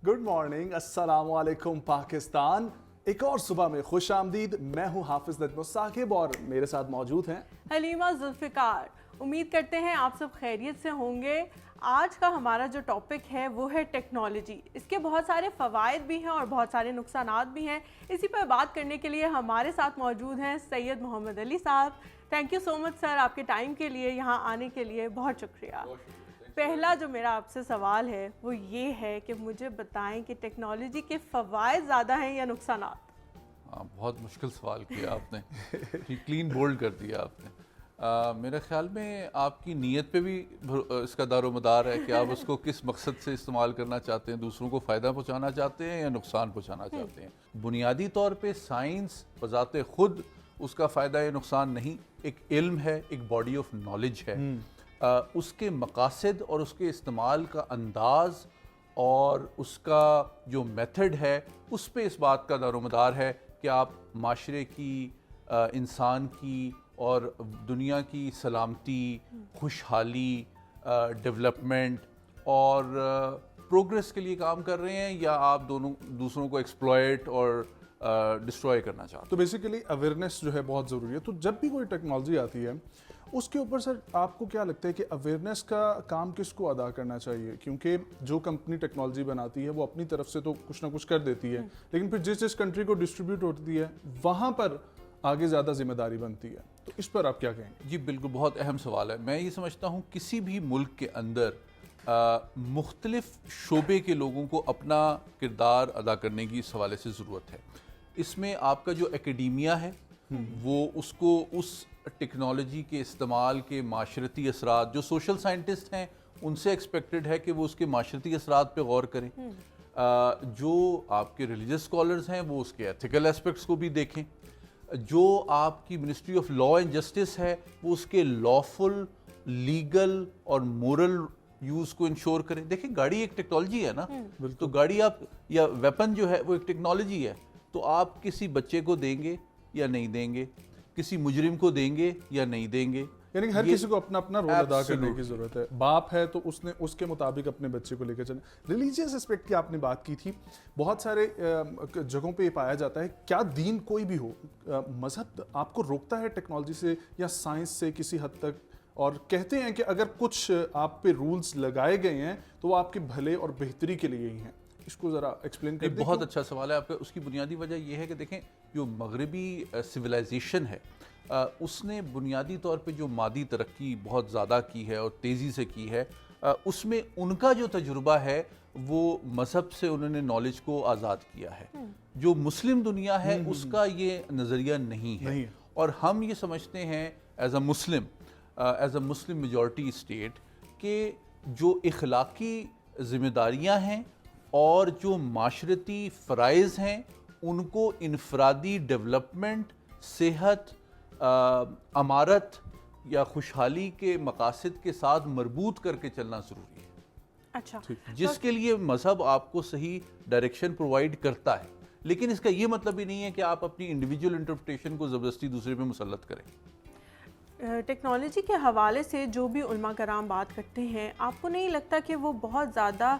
Good morning, अस्सलाम वालेकुम पाकिस्तान। एक और सुबह में खुश आमदीद। मैं हूँ हाफिज नजमुल साकिब और मेरे साथ मौजूद हैं हलीमा जुल्फ़िकार। उम्मीद करते हैं आप सब खैरियत से होंगे। आज का हमारा जो टॉपिक है वो है टेक्नोलॉजी। इसके बहुत सारे फ़वाइद भी हैं और बहुत सारे नुकसानात भी हैं। इसी पर बात करने के लिए हमारे साथ मौजूद हैं सैयद मोहम्मद अली साहब। Thank you so much sir, आपके टाइम के लिए, यहाँ आने के लिए बहुत शुक्रिया। पहला जो मेरा आपसे सवाल है वो ये है कि मुझे बताएं कि टेक्नोलॉजी के फ़वाइद ज़्यादा हैं या नुकसानात? बहुत मुश्किल सवाल किया आपने। क्लीन बोल्ड कर दिया आपने। मेरे ख्याल में आपकी नीयत पे भी इसका दारोमदार है कि आप उसको किस मकसद से इस्तेमाल करना चाहते हैं। दूसरों को फ़ायदा पहुंचाना चाहते हैं या नुकसान पहुंचाना चाहते हैं। बुनियादी तौर पे साइंस बज़ाते खुद उसका फ़ायदा या नुकसान नहीं, एक इल्म है, एक बॉडी ऑफ नॉलेज है। उसके मकासद और उसके इस्तेमाल का अंदाज़ और उसका जो मेथड है उस पे इस बात का दारोमदार है कि आप माशरे की, इंसान की और दुनिया की सलामती, खुशहाली, डेवलपमेंट और प्रोग्रेस के लिए काम कर रहे हैं या आप दूसरों को एक्सप्लॉयट और डिस्ट्रॉय करना चाहते हैं। तो बेसिकली अवेयरनेस जो है बहुत ज़रूरी है। तो जब भी कोई टेक्नोलॉजी आती है उसके ऊपर सर आपको क्या लगता है कि अवेयरनेस का काम किसको अदा करना चाहिए? क्योंकि जो कंपनी टेक्नोलॉजी बनाती है वो अपनी तरफ से तो कुछ ना कुछ कर देती है, लेकिन फिर जिस जिस कंट्री को डिस्ट्रीब्यूट होती है वहाँ पर आगे ज़्यादा जिम्मेदारी बनती है। तो इस पर आप क्या कहेंगे? जी बिल्कुल, बहुत अहम सवाल है। मैं ये समझता हूँ किसी भी मुल्क के अंदर मुख्तलिफ शोबे के लोगों को अपना किरदार अदा करने की इस हवाले से ज़रूरत है। इसमें आपका जो एकेडमिया है वो उसको उस टेक्नोलॉजी के इस्तेमाल के माशरती असरात, जो सोशल साइंटिस्ट हैं उनसे एक्सपेक्टेड है कि वो उसके माशरती असरात पे गौर करें। जो आपके रिलीजियस स्कॉलर्स हैं वो उसके एथिकल एस्पेक्ट्स को भी देखें। जो आपकी ministry of law and justice है वो उसके लॉफुल, लीगल और मोरल यूज़ को इंश्योर करें। देखिए, गाड़ी एक टेक्नोलॉजी है ना, तो गाड़ी आप या वेपन जो है वो एक टेक्नोलॉजी है। तो आप किसी बच्चे को देंगे या नहीं देंगे, किसी मुजरिम को देंगे या नहीं देंगे, यानी हर किसी को अपना अपना रोल अदा करने की जरूरत है। बाप है तो उसने उसके मुताबिक अपने बच्चे को लेकर चलना। रिलीजियस एस्पेक्ट की आपने बात की थी, बहुत सारे जगहों पे ये पाया जाता है, क्या दीन कोई भी हो, मजहब आपको रोकता है टेक्नोलॉजी से या साइंस से किसी हद तक? और कहते हैं कि अगर कुछ आप पे रूल्स लगाए गए हैं तो वो आपके भले और बेहतरी के लिए ही हैं। इसको ज़रा एक्सप्लेन कर दें। बहुत अच्छा सवाल है आपका। उसकी बुनियादी वजह यह है कि देखें, जो मगरबी सिविलाइजेशन है उसने बुनियादी तौर पे जो मादी तरक्की बहुत ज़्यादा की है और तेज़ी से की है, उसमें उनका जो तजुर्बा है वो मज़हब से उन्होंने नॉलेज को आज़ाद किया है। जो मुस्लिम दुनिया है उसका ये नज़रिया नहीं है। और हम ये समझते हैं as a Muslim majority state के जो इखलाकी ज़िम्मेदारियाँ हैं और जो माशरती फ़राइज़ हैं उनको इनफरादी डेवलपमेंट, सेहत, अमारत या खुशहाली के मकासद के साथ मरबूत करके चलना ज़रूरी है। अच्छा, जिसके लिए मज़हब आपको सही डायरेक्शन प्रोवाइड करता है, लेकिन इसका ये मतलब ही नहीं है कि आप अपनी इंडिविजुअल इंटरप्रिटेशन को ज़बरदस्ती दूसरे पे मुसल्लत करें। टेक्नोलॉजी के हवाले से जो भी उलमा कराम बात करते हैं, आपको नहीं लगता कि वो बहुत ज़्यादा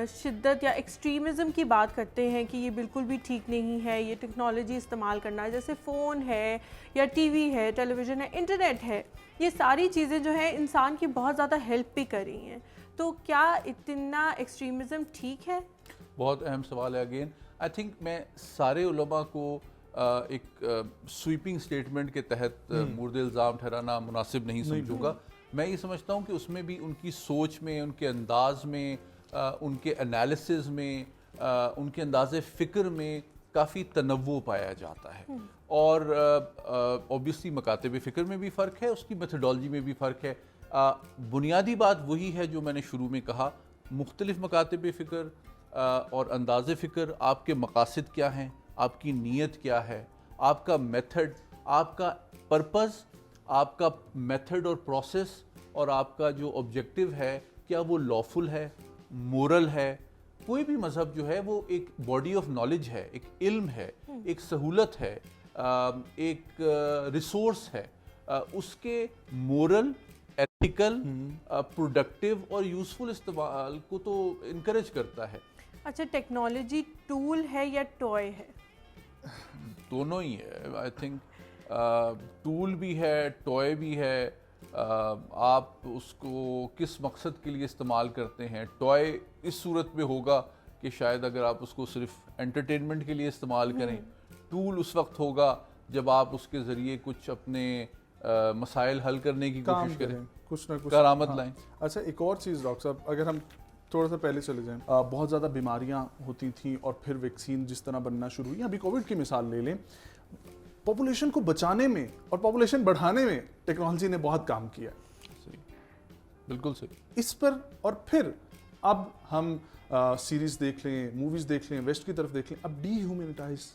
शिद्दत या एक्सट्रीमिज़म की बात करते हैं कि ये बिल्कुल भी ठीक नहीं है, ये टेक्नोलॉजी इस्तेमाल करना, जैसे फ़ोन है या टीवी है, टेलीविज़न है, इंटरनेट है, ये सारी चीज़ें जो है इंसान की बहुत ज़्यादा हेल्प भी कर रही हैं। तो क्या इतना एक्सट्रीमिज़म ठीक है? बहुत अहम सवाल है। अगेन आई थिंक मैं सारे उलमा को एक स्वीपिंग स्टेटमेंट के तहत मुर्द इल्ज़ाम ठहराना मुनासिब नहीं समझूंगा। मैं ये समझता हूँ कि उसमें भी उनकी सोच में, उनके अंदाज में, उनके एनालिसिस में, उनके अंदाज़े फ़िक्र में काफ़ी तनव्वु पाया जाता है। और ऑब्वियसली मकातब फ़िक्र में भी फ़र्क है, उसकी मेथडोलॉजी में भी फ़र्क है। बुनियादी बात वही है जो मैंने शुरू में कहा, मुख्तलिफ मकातब फ़िक्र और अंदाज़े फ़िक्र, आपके मकासद क्या हैं, आपकी नीयत क्या है, आपका मेथड, आपका पर्पस, आपका मेथड और प्रोसेस और आपका जो ऑब्जेक्टिव है, क्या वो लॉफुल है, मोरल है। कोई भी मज़हब जो है वो एक बॉडी ऑफ नॉलेज है, एक इल्म है, एक सहूलत है, एक रिसोर्स है। उसके मोरल, एथिकल, प्रोडक्टिव और यूज़फुल इस्तेमाल को तो इनकरेज करता है। अच्छा, टेक्नोलॉजी टूल है या टॉय है? दोनों ही है। आई थिंक टूल भी है, टॉय भी है। आप उसको किस मकसद के लिए इस्तेमाल करते हैं। टॉय इस सूरत में होगा कि शायद अगर आप उसको सिर्फ एंटरटेनमेंट के लिए इस्तेमाल करें। टूल उस वक्त होगा जब आप उसके ज़रिए कुछ अपने मसाइल हल करने की कोशिश करें, कुछ ना कुछ करामत लाएं। अच्छा, एक और चीज़ डॉक्टर साहब, अगर हम थोड़ा सा पहले चले जाएं, बहुत ज़्यादा बीमारियां होती थी और फिर वैक्सीन जिस तरह बनना शुरू हुई, अभी कोविड की मिसाल ले लें, पॉपुलेशन को बचाने में और पॉपुलेशन बढ़ाने में टेक्नोलॉजी ने बहुत काम किया। सही, बिल्कुल सही। इस पर और फिर अब हम सीरीज देख लें, मूवीज देख लें, वेस्ट की तरफ देख लें, अब डीह्यूमैनिटाइज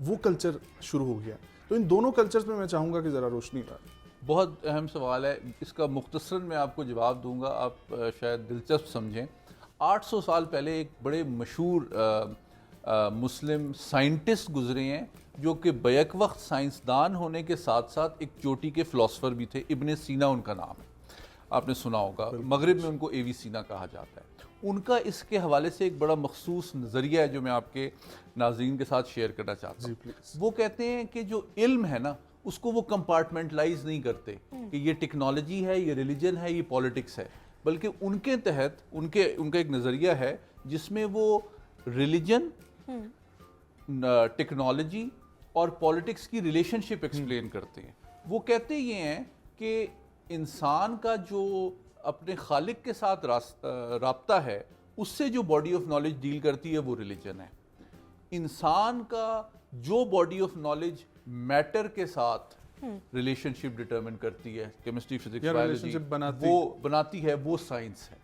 वो कल्चर शुरू हो गया। तो इन दोनों कल्चर्स में मैं चाहूँगा कि ज़रा रोशनी डालें। बहुत अहम सवाल है, इसका मुख्तसरन मैं आपको जवाब दूंगा, आप शायद दिलचस्प समझें। 800 साल पहले एक बड़े मशहूर मुस्लिम साइंटिस्ट गुजरे हैं जो कि बैक वक्त साइंसदान होने के साथ साथ एक चोटी के फ़िलासफ़र भी थे। इब्ने सीना उनका नाम है, आपने सुना होगा। मगरिब में उनको एवी सीना कहा जाता है। उनका इसके हवाले से एक बड़ा मखसूस नज़रिया है जो मैं आपके नाज़रीन के साथ शेयर करना चाहता हूँ। वो कहते हैं कि जो इल्म है ना, उसको वो कंपार्टमेंटलाइज नहीं करते कि ये टेक्नोलॉजी है, ये रिलीजन है, ये पॉलिटिक्स है, बल्कि उनके तहत उनका एक नज़रिया है जिसमें वो रिलीजन, टेक्नोलॉजी और पॉलिटिक्स की रिलेशनशिप एक्सप्लेन करते हैं। वो कहते ये हैं कि इंसान का जो अपने खालिक के साथ राब्ता है, उससे जो बॉडी ऑफ नॉलेज डील करती है वो रिलीजन है। इंसान का जो बॉडी ऑफ नॉलेज मैटर के साथ रिलेशनशिप डिटरमिन करती है, केमिस्ट्री, फिजिक्स, बायोलॉजी वो बनाती है, वो साइंस है।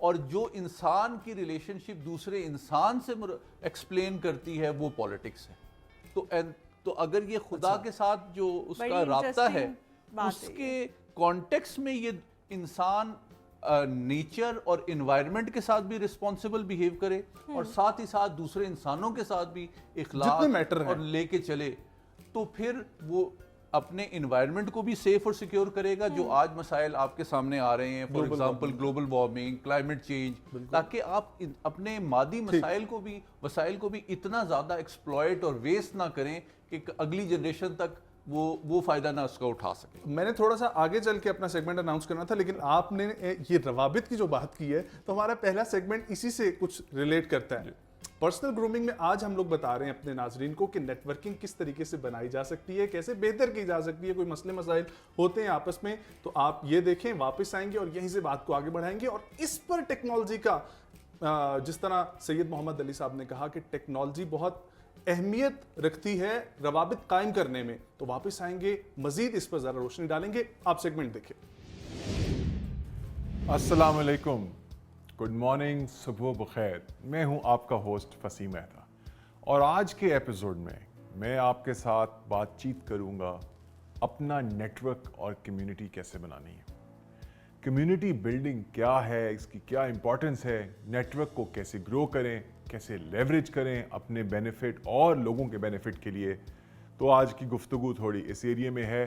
और जो इंसान की रिलेशनशिप दूसरे इंसान से एक्सप्लेन करती है वो पॉलिटिक्स है। तो अगर ये खुदा के साथ जो उसका राब्ता है, उसके कॉन्टेक्स्ट में ये इंसान नेचर और इन्वायरमेंट के साथ भी रिस्पॉन्सिबल बिहेव करे और साथ ही साथ दूसरे इंसानों के साथ भी इखलाक और लेके चले, तो फिर वो अपने इन्वायरमेंट को भी सेफ और सिक्योर करेगा। जो आज मसाइल आपके सामने आ रहे हैं, for example global warming, climate change, ताकि आप अपने मादी वसाइल को भी इतना ज़्यादा एक्सप्लॉइट और वेस्ट ना करें कि अगली जनरेशन तक वो फायदा ना उसका उठा सके। मैंने थोड़ा सा आगे चल के अपना सेगमेंट अनाउंस करना था, लेकिन आपने ये रवाबित की जो बात की है, तो हमारा पहला सेगमेंट इसी से कुछ रिलेट करता है। पर्सनल ग्रूमिंग में आज हम लोग बता रहे हैं अपने नाजरीन को कि नेटवर्किंग किस तरीके से बनाई जा सकती है, कैसे बेहतर की जा सकती है। कोई मसले मसाइल होते हैं आपस में, तो आप ये देखें, वापस आएंगे और यहीं से बात को आगे बढ़ाएंगे। और इस पर टेक्नोलॉजी का, जिस तरह सैयद मोहम्मद अली साहब ने कहा कि टेक्नोलॉजी बहुत अहमियत रखती है रवाबित कायम करने में, तो वापस आएंगे, मजीद इस पर जरा रोशनी डालेंगे। आप सेगमेंट देखिए। अस्सलाम वालेकुम, गुड मॉर्निंग, सुबह बखैर। मैं हूं आपका होस्ट फसीम मेहता और आज के एपिसोड में मैं आपके साथ बातचीत करूंगा अपना नेटवर्क और कम्युनिटी कैसे बनानी है। कम्युनिटी बिल्डिंग क्या है, इसकी क्या इंपॉर्टेंस है, नेटवर्क को कैसे ग्रो करें, कैसे लेवरेज करें अपने बेनिफिट और लोगों के बेनिफिट के लिए। तो आज की गुफ्तगू थोड़ी इस एरिया में है।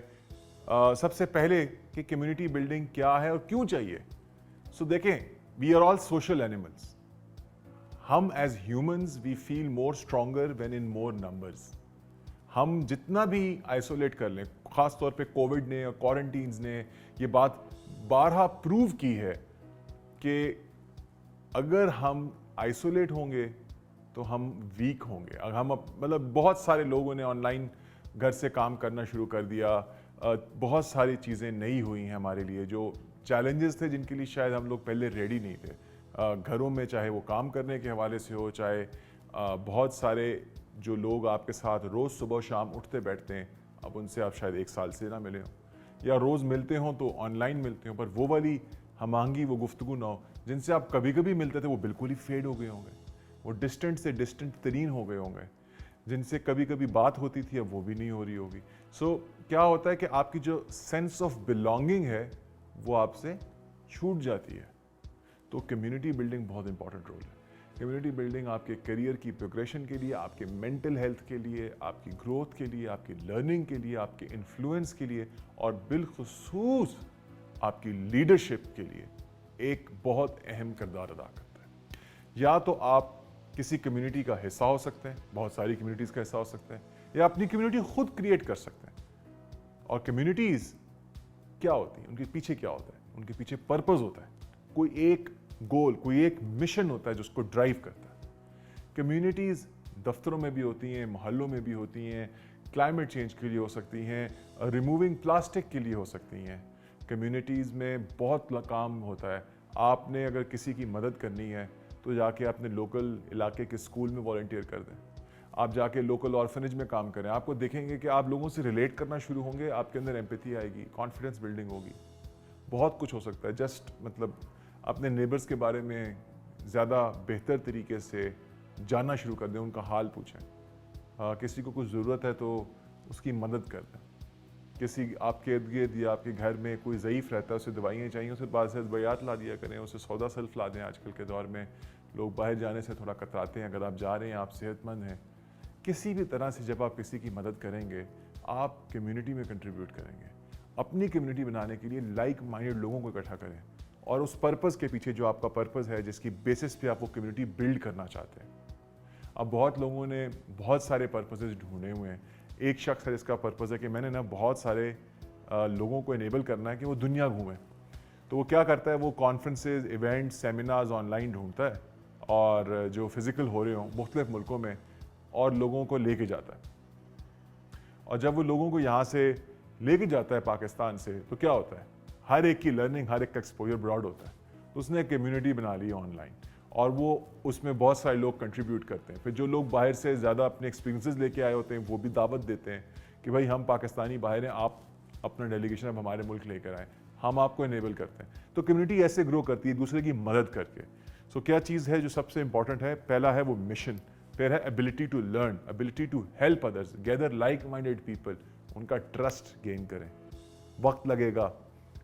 सबसे पहले कि कम्युनिटी बिल्डिंग क्या है और क्यों चाहिए। सो देखें, we are all social animals. हम as humans we feel more stronger when in more numbers. हम जितना भी आइसोलेट कर लें, ख़ास तौर पे कोविड ने और क्वारंटीन्स ने ये बात बारहा प्रूव की है कि अगर हम आइसोलेट होंगे तो हम वीक होंगे। अगर हम मतलब बहुत सारे लोगों ने ऑनलाइन घर से काम करना शुरू कर दिया, बहुत सारी चीज़ें नई हुई हैं हमारे लिए, जो चैलेंजेस थे जिनके लिए शायद हम लोग पहले रेडी नहीं थे। घरों में चाहे वो काम करने के हवाले से हो, चाहे बहुत सारे जो लोग आपके साथ रोज़ सुबह शाम उठते बैठते हैं, अब उनसे आप शायद एक साल से ना मिले हों, या रोज़ मिलते हों तो ऑनलाइन मिलते हों, पर वो वाली हमांगी, वो गुफ्तगू ना हो। जिनसे आप कभी कभी मिलते थे वो बिल्कुल ही फेड हो गए होंगे, वो डिस्टेंट से डिस्टेंट तरीन हो गए होंगे। जिनसे कभी कभी बात होती थी अब वो भी नहीं हो रही होगी। सो क्या होता है कि आपकी जो सेंस ऑफ बिलोंगिंग है वो आपसे छूट जाती है। तो कम्युनिटी बिल्डिंग बहुत इंपॉर्टेंट रोल है। कम्युनिटी बिल्डिंग आपके करियर की प्रोग्रेशन के लिए, आपके मेंटल हेल्थ के लिए, आपकी ग्रोथ के लिए, आपकी लर्निंग के लिए, आपके इन्फ्लुएंस के लिए और बिलखुसूस आपकी लीडरशिप के लिए एक बहुत अहम किरदार अदा करता है। या तो आप किसी कम्युनिटी का हिस्सा हो सकते हैं, बहुत सारी कम्युनिटीज़ का हिस्सा हो सकते हैं, या अपनी कम्युनिटी खुद क्रिएट कर सकते हैं। और कम्युनिटीज़ क्या होती हैं, उनके पीछे क्या होता है? उनके पीछे पर्पस होता है, कोई एक गोल, कोई एक मिशन होता है जो उसको ड्राइव करता है। कम्युनिटीज़ दफ्तरों में भी होती हैं, मोहल्लों में भी होती हैं, क्लाइमेट चेंज के लिए हो सकती हैं, रिमूविंग प्लास्टिक के लिए हो सकती हैं। कम्युनिटीज़ में बहुत काम होता है। आपने अगर किसी की मदद करनी है तो जाके अपने लोकल इलाके के स्कूल में वॉलंटियर कर दें, आप जाके लोकल ऑर्फनेज में काम करें। आपको देखेंगे कि आप लोगों से रिलेट करना शुरू होंगे, आपके अंदर एम्पैथी आएगी, कॉन्फिडेंस बिल्डिंग होगी, बहुत कुछ हो सकता है। जस्ट मतलब अपने नेबर्स के बारे में ज़्यादा बेहतर तरीके से जानना शुरू कर दें, उनका हाल पूछें। किसी को कुछ ज़रूरत है तो उसकी मदद कर दें। किसी आपके इर्द गिर्द या आपके घर में कोई ज़ईफ़ रहता है, उसे दवाइयाँ चाहिए, उसे बाद से दवाइयात ला दिया करें, उसे सौदा सल्फ ला दें। आजकल के दौर में लोग बाहर जाने से थोड़ा कतराते हैं। अगर आप जा रहे हैं, आप सेहतमंद हैं, किसी भी तरह से जब आप किसी की मदद करेंगे, आप कम्युनिटी में कंट्रीब्यूट करेंगे। अपनी कम्युनिटी बनाने के लिए लाइक माइंडेड लोगों को इकट्ठा करें, और उस पर्पस के पीछे जो आपका पर्पस है, जिसकी बेसिस पे आप वो कम्युनिटी बिल्ड करना चाहते हैं। अब बहुत लोगों ने बहुत सारे पर्पसेस ढूंढे हुए हैं। एक शख्स है जिसका पर्पस है कि मैंने ना बहुत सारे लोगों को इनेबल करना है कि वो दुनिया घूमें। तो वो क्या करता है, वो कॉन्फ्रेंसेज, इवेंट्स, सेमिनार्स ऑनलाइन ढूंढता है, और जो फिज़िकल हो रहे हों मुख्तलिफ मुल्कों में, और लोगों को लेके जाता है। और जब वो लोगों को यहाँ से लेके जाता है पाकिस्तान से, तो क्या होता है, हर एक की लर्निंग, हर एक का एक्सपोजर ब्रॉड होता है। तो उसने एक कम्युनिटी बना ली ऑनलाइन, और वो उसमें बहुत सारे लोग कंट्रीब्यूट करते हैं। फिर जो लोग बाहर से ज़्यादा अपने एक्सपीरियंसेस लेके आए होते हैं, वो भी दावत देते हैं कि भाई हम पाकिस्तानी बाहर हैं, आप अपना डेलीगेशन अब हमारे मुल्क लेकर आए, हम आपको इनेबल करते हैं। तो कम्युनिटी ऐसे ग्रो करती है, दूसरे की मदद करके। सो क्या चीज़ है जो सबसे इंपॉर्टेंट है? पहला है वो मिशन, फिर है ability to learn, ability to help others, gather like minded people, उनका ट्रस्ट गेन करें। वक्त लगेगा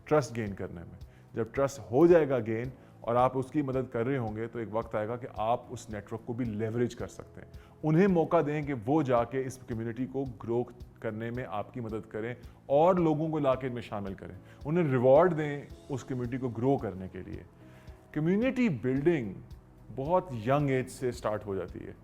ट्रस्ट गेन करने में। जब ट्रस्ट हो जाएगा गेन और आप उसकी मदद कर रहे होंगे, तो एक वक्त आएगा कि आप उस नेटवर्क को भी लेवरेज कर सकते हैं। उन्हें मौका दें कि वो जाके इस कम्युनिटी को ग्रो करने में आपकी मदद करें और लोगों को लाके इनमें शामिल करें। उन्हें रिवॉर्ड दें उस कम्युनिटी को ग्रो करने के लिए। कम्युनिटी बिल्डिंग बहुत यंग एज से स्टार्ट हो जाती है।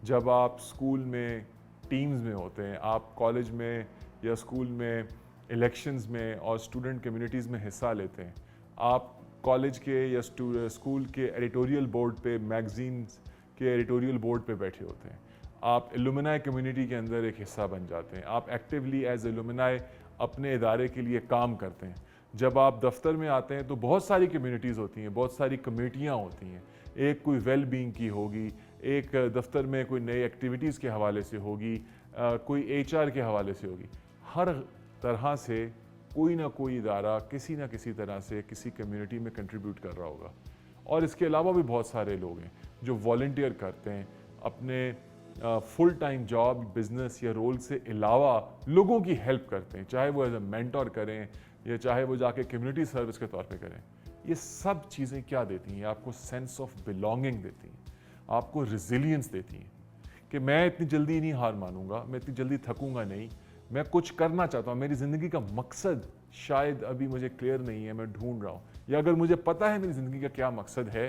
जब आप स्कूल में टीम्स में होते हैं, आप कॉलेज में या स्कूल में इलेक्शंस में और स्टूडेंट कम्युनिटीज़ में हिस्सा लेते हैं, आप कॉलेज के या स्कूल के एडिटोरियल बोर्ड पे, मैगजीन्स के एडिटोरियल बोर्ड पे बैठे होते हैं, आप एलुमनाई कम्युनिटी के अंदर एक हिस्सा बन जाते हैं, आप एक्टिवली एज एलुमनाई अपने इदारे के लिए काम करते हैं। जब आप दफ्तर में आते हैं तो बहुत सारी कम्युनिटीज़ होती हैं, बहुत सारी कमेटियाँ होती हैं। एक कोई वेल बीइंग की होगी, एक दफ्तर में कोई नई एक्टिविटीज़ के हवाले से होगी, कोई HR के हवाले से होगी। हर तरह से कोई ना कोई इदारा किसी ना किसी तरह से किसी कम्युनिटी में कंट्रीब्यूट कर रहा होगा। और इसके अलावा भी बहुत सारे लोग हैं जो वॉलंटियर करते हैं, अपने फुल टाइम जॉब, बिजनेस या रोल से अलावा लोगों की हेल्प करते हैं, चाहे वो एज ए मेंटोर करें या चाहे वो जाके कम्युनिटी सर्विस के तौर पे करें। ये सब चीज़ें क्या देती हैं? आपको सेंस ऑफ बिलोंगिंग देती हैं, आपको रिजिलियंस देती हैं कि मैं इतनी जल्दी नहीं हार मानूंगा, मैं इतनी जल्दी थकूंगा नहीं, मैं कुछ करना चाहता हूँ, मेरी ज़िंदगी का मकसद शायद अभी मुझे क्लियर नहीं है, मैं ढूंढ रहा हूँ, या अगर मुझे पता है मेरी ज़िंदगी का क्या मकसद है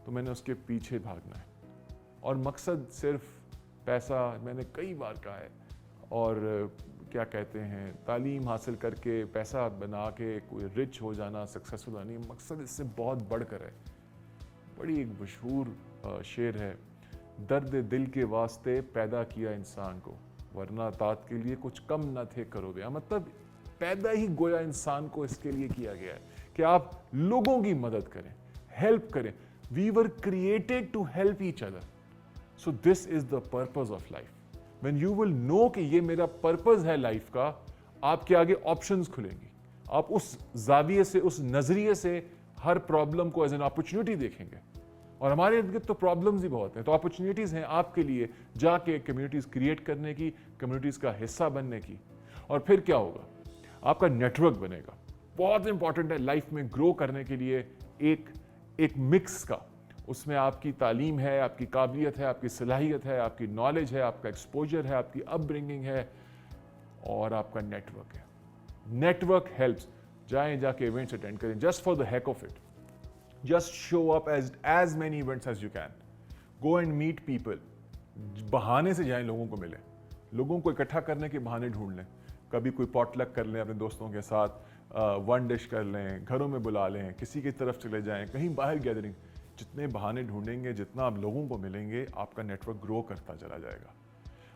तो मैंने उसके पीछे भागना है। और मकसद सिर्फ पैसा, मैंने कई बार कहा है, और क्या कहते हैं, तालीम हासिल करके पैसा बना के कोई रिच हो जाना, सक्सेसफुल होना नहीं। मकसद इससे बहुत बढ़कर है। बड़ी एक मशहूर शेर है, दर्द दिल के वास्ते पैदा किया इंसान को, वरना तात के लिए कुछ कम न थे करो बयां। मतलब पैदा ही गोया इंसान को इसके लिए किया गया है कि आप लोगों की मदद करें, हेल्प करें। We were created to help each other, so this is the purpose of life. When you will know कि ये मेरा पर्पस है लाइफ का, आपके आगे ऑप्शंस खुलेंगी। आप उस जाविये से, उस नजरिए से हर प्रॉब्लम को एज एन अपॉर्चुनिटी देखेंगे। और हमारे इर्द गिर्द तो प्रॉब्लम्स ही बहुत हैं, तो अपॉर्चुनिटीज़ हैं आपके लिए जाके कम्युनिटीज़ क्रिएट करने की, कम्युनिटीज़ का हिस्सा बनने की। और फिर क्या होगा? आपका नेटवर्क बनेगा। बहुत इंपॉर्टेंट है लाइफ में ग्रो करने के लिए एक मिक्स का। उसमें आपकी तालीम है, आपकी काबिलियत है, आपकी सलाहियत है, आपकी नॉलेज है, आपका एक्सपोजर है, आपकी अपब्रिंगिंग है, और आपका नेटवर्क है। Network helps. जाके इवेंट्स अटेंड करें, just for the heck of it. Just show up as many events as you can. Go and meet people, बहाने से जाएं, लोगों को मिलें, लोगों को इकट्ठा करने के बहाने ढूंढ लें। कभी कोई पॉटलक कर लें अपने दोस्तों के साथ, वन डिश कर लें, घरों में बुला लें, किसी की तरफ चले जाएं, कहीं बाहर गैदरिंग। जितने बहाने ढूंढेंगे, जितना आप लोगों को मिलेंगे, आपका नेटवर्क ग्रो करता चला जाएगा।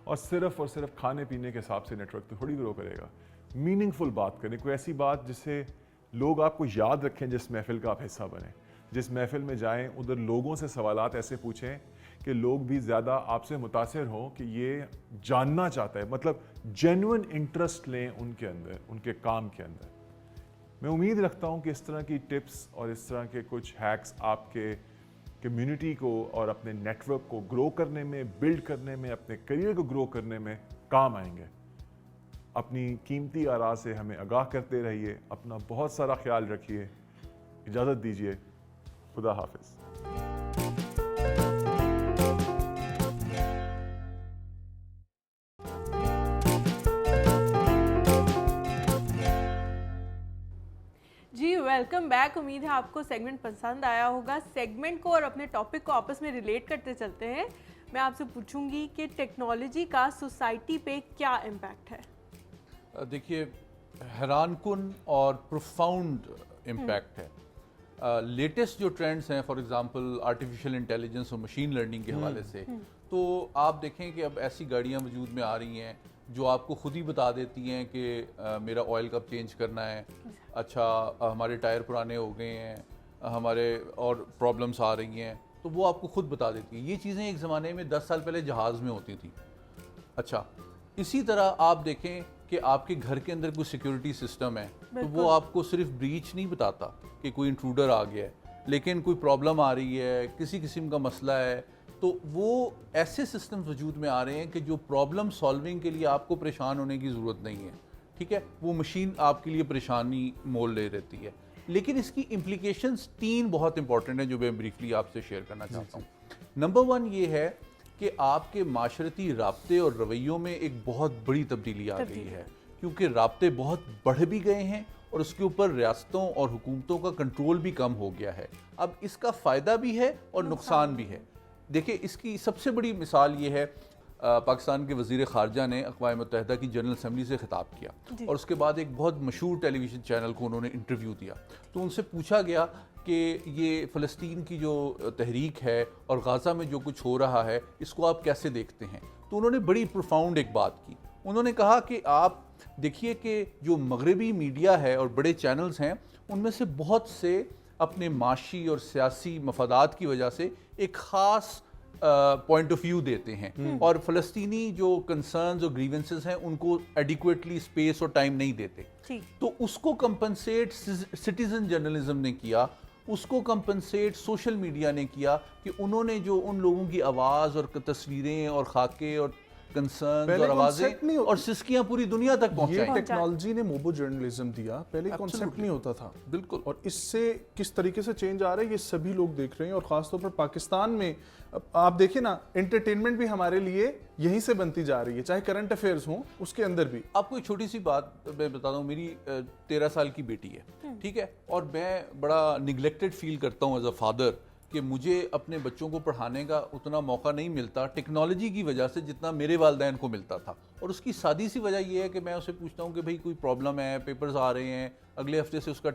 और सिर्फ खाने पीने के हिसाब से नेटवर्क तो थोड़ी ग्रो करेगा। मीनिंगफुल बात करें, कोई ऐसी बात जिससे लोग आपको याद रखें, जिस महफिल का आप हिस्सा बने। जिस महफिल में जाएं, उधर लोगों से सवालात ऐसे पूछें कि लोग भी ज़्यादा आपसे मुतासिर हों कि ये जानना चाहता है, मतलब जेन्युइन इंटरेस्ट लें उनके अंदर, उनके काम के अंदर। मैं उम्मीद रखता हूँ कि इस तरह की टिप्स और इस तरह के कुछ हैक्स आपके कम्युनिटी को और अपने नेटवर्क को ग्रो करने में, बिल्ड करने में, अपने करियर को ग्रो करने में काम आएंगे। अपनी कीमती आरा से हमें आगाह करते रहिए, अपना बहुत सारा ख्याल रखिए। इजाज़त दीजिए, खुदा हाफिज़। जी वेलकम बैक। उम्मीद है आपको सेगमेंट पसंद आया होगा। सेगमेंट को और अपने टॉपिक को आपस में रिलेट करते चलते हैं। मैं आपसे पूछूंगी कि टेक्नोलॉजी का सोसाइटी पे क्या इम्पैक्ट है? देखिए, हैरानकुन और प्रोफाउंड इम्पैक्ट है। लेटेस्ट जो ट्रेंड्स हैं, फॉर एग्जांपल आर्टिफिशियल इंटेलिजेंस और मशीन लर्निंग के हवाले से, तो आप देखें कि अब ऐसी गाड़ियां वजूद में आ रही हैं जो आपको खुद ही बता देती हैं कि मेरा ऑयल कब चेंज करना है, अच्छा हमारे टायर पुराने हो गए हैं, हमारे और प्रॉब्लम्स आ रही हैं, तो वो आपको खुद बता देती है। ये चीज़ें एक ज़माने में 10 साल पहले जहाज़ में होती थी। अच्छा, इसी तरह आप देखें कि आपके घर के अंदर कोई सिक्योरिटी सिस्टम है, तो वो आपको सिर्फ ब्रीच नहीं बताता कि कोई इंट्रूडर आ गया है, लेकिन कोई प्रॉब्लम आ रही है, किसी किस्म का मसला है, तो वो ऐसे सिस्टम वजूद में आ रहे हैं कि जो प्रॉब्लम सॉल्विंग के लिए आपको परेशान होने की ज़रूरत नहीं है। ठीक है, वो मशीन आपके लिए परेशानी मोल ले रहती है। लेकिन इसकी इम्प्लीकेशंस 3 बहुत इंपॉर्टेंट हैं जो मैं ब्रीफली आपसे शेयर करना चाहता हूँ। नंबर 1 ये है कि आपके माशरती राब्ते और रवैयों में एक बहुत बड़ी तब्दीली आ गई है, क्योंकि राब्ते बहुत बढ़ भी गए हैं और उसके ऊपर रियासतों और हुकूमतों का कंट्रोल भी कम हो गया है। अब इसका फ़ायदा भी है और नुकसान भी है। देखिए, इसकी सबसे बड़ी मिसाल ये है, पाकिस्तान के वज़ीर ख़ारजा ने अक़वाम मुत्तहिदा की जनरल असम्बली से ख़िताब किया और उसके बाद एक बहुत मशहूर टेलीविज़न चैनल को उन्होंने इंटरव्यू दिया। तो उनसे पूछा गया कि ये फ़लस्तीन की जो तहरीक है और गाज़ा में जो कुछ हो रहा है, इसको आप कैसे देखते हैं? तो उन्होंने बड़ी प्रोफाउंड एक बात की। उन्होंने कहा कि आप देखिए कि जो मगरबी मीडिया है और बड़े चैनल्स हैं, उनमें से बहुत से अपने माशी और सियासी मफादात की वजह से एक ख़ास पॉइंट ऑफ व्यू देते हैं और फ़लस्तीनी जो कंसर्न्स और ग्रीवेंसेस हैं उनको एडिक्वेटली स्पेस और टाइम नहीं देते। तो उसको कंपनसेट सिटीज़न जर्नलिज्म ने किया, उसको कंपनसेट सोशल मीडिया ने किया कि उन्होंने जो उन लोगों की आवाज़ और तस्वीरें और खाके और कंसर्न्स और आवाज़ें और सिस्कियां पूरी दुनिया तक पहुंचाई। ये टेक्नोलॉजी ने मोबो जर्नलिज्म दिया, पहले कॉन्सेप्ट नहीं होता था। बिल्कुल। और इससे किस तरीके से चेंज आ रहा है ये सभी लोग देख रहे हैं। और ख़ासतौर पर पाकिस्तान में आप देखिए ना, एंटरटेनमेंट भी हमारे लिए यहीं से बनती जा रही है, चाहे करंट अफेयर्स हों उसके अंदर भी। आपको एक छोटी सी बात मैं बताता हूँ। मेरी 13 साल की बेटी है, ठीक है, और मैं बड़ा निगलेक्टेड फील करता हूँ एज अ फादर कि मुझे अपने बच्चों को पढ़ाने का उतना मौका नहीं मिलता टेक्नोलॉजी की वजह से जितना मेरे वालिदैन को मिलता था। और उसकी सादी सी वजह यह है कि मैं उसे पूछता हूँ कि भाई कोई प्रॉब्लम है, पेपर्स आ रहे हैं, अगले हफ्ते से उसका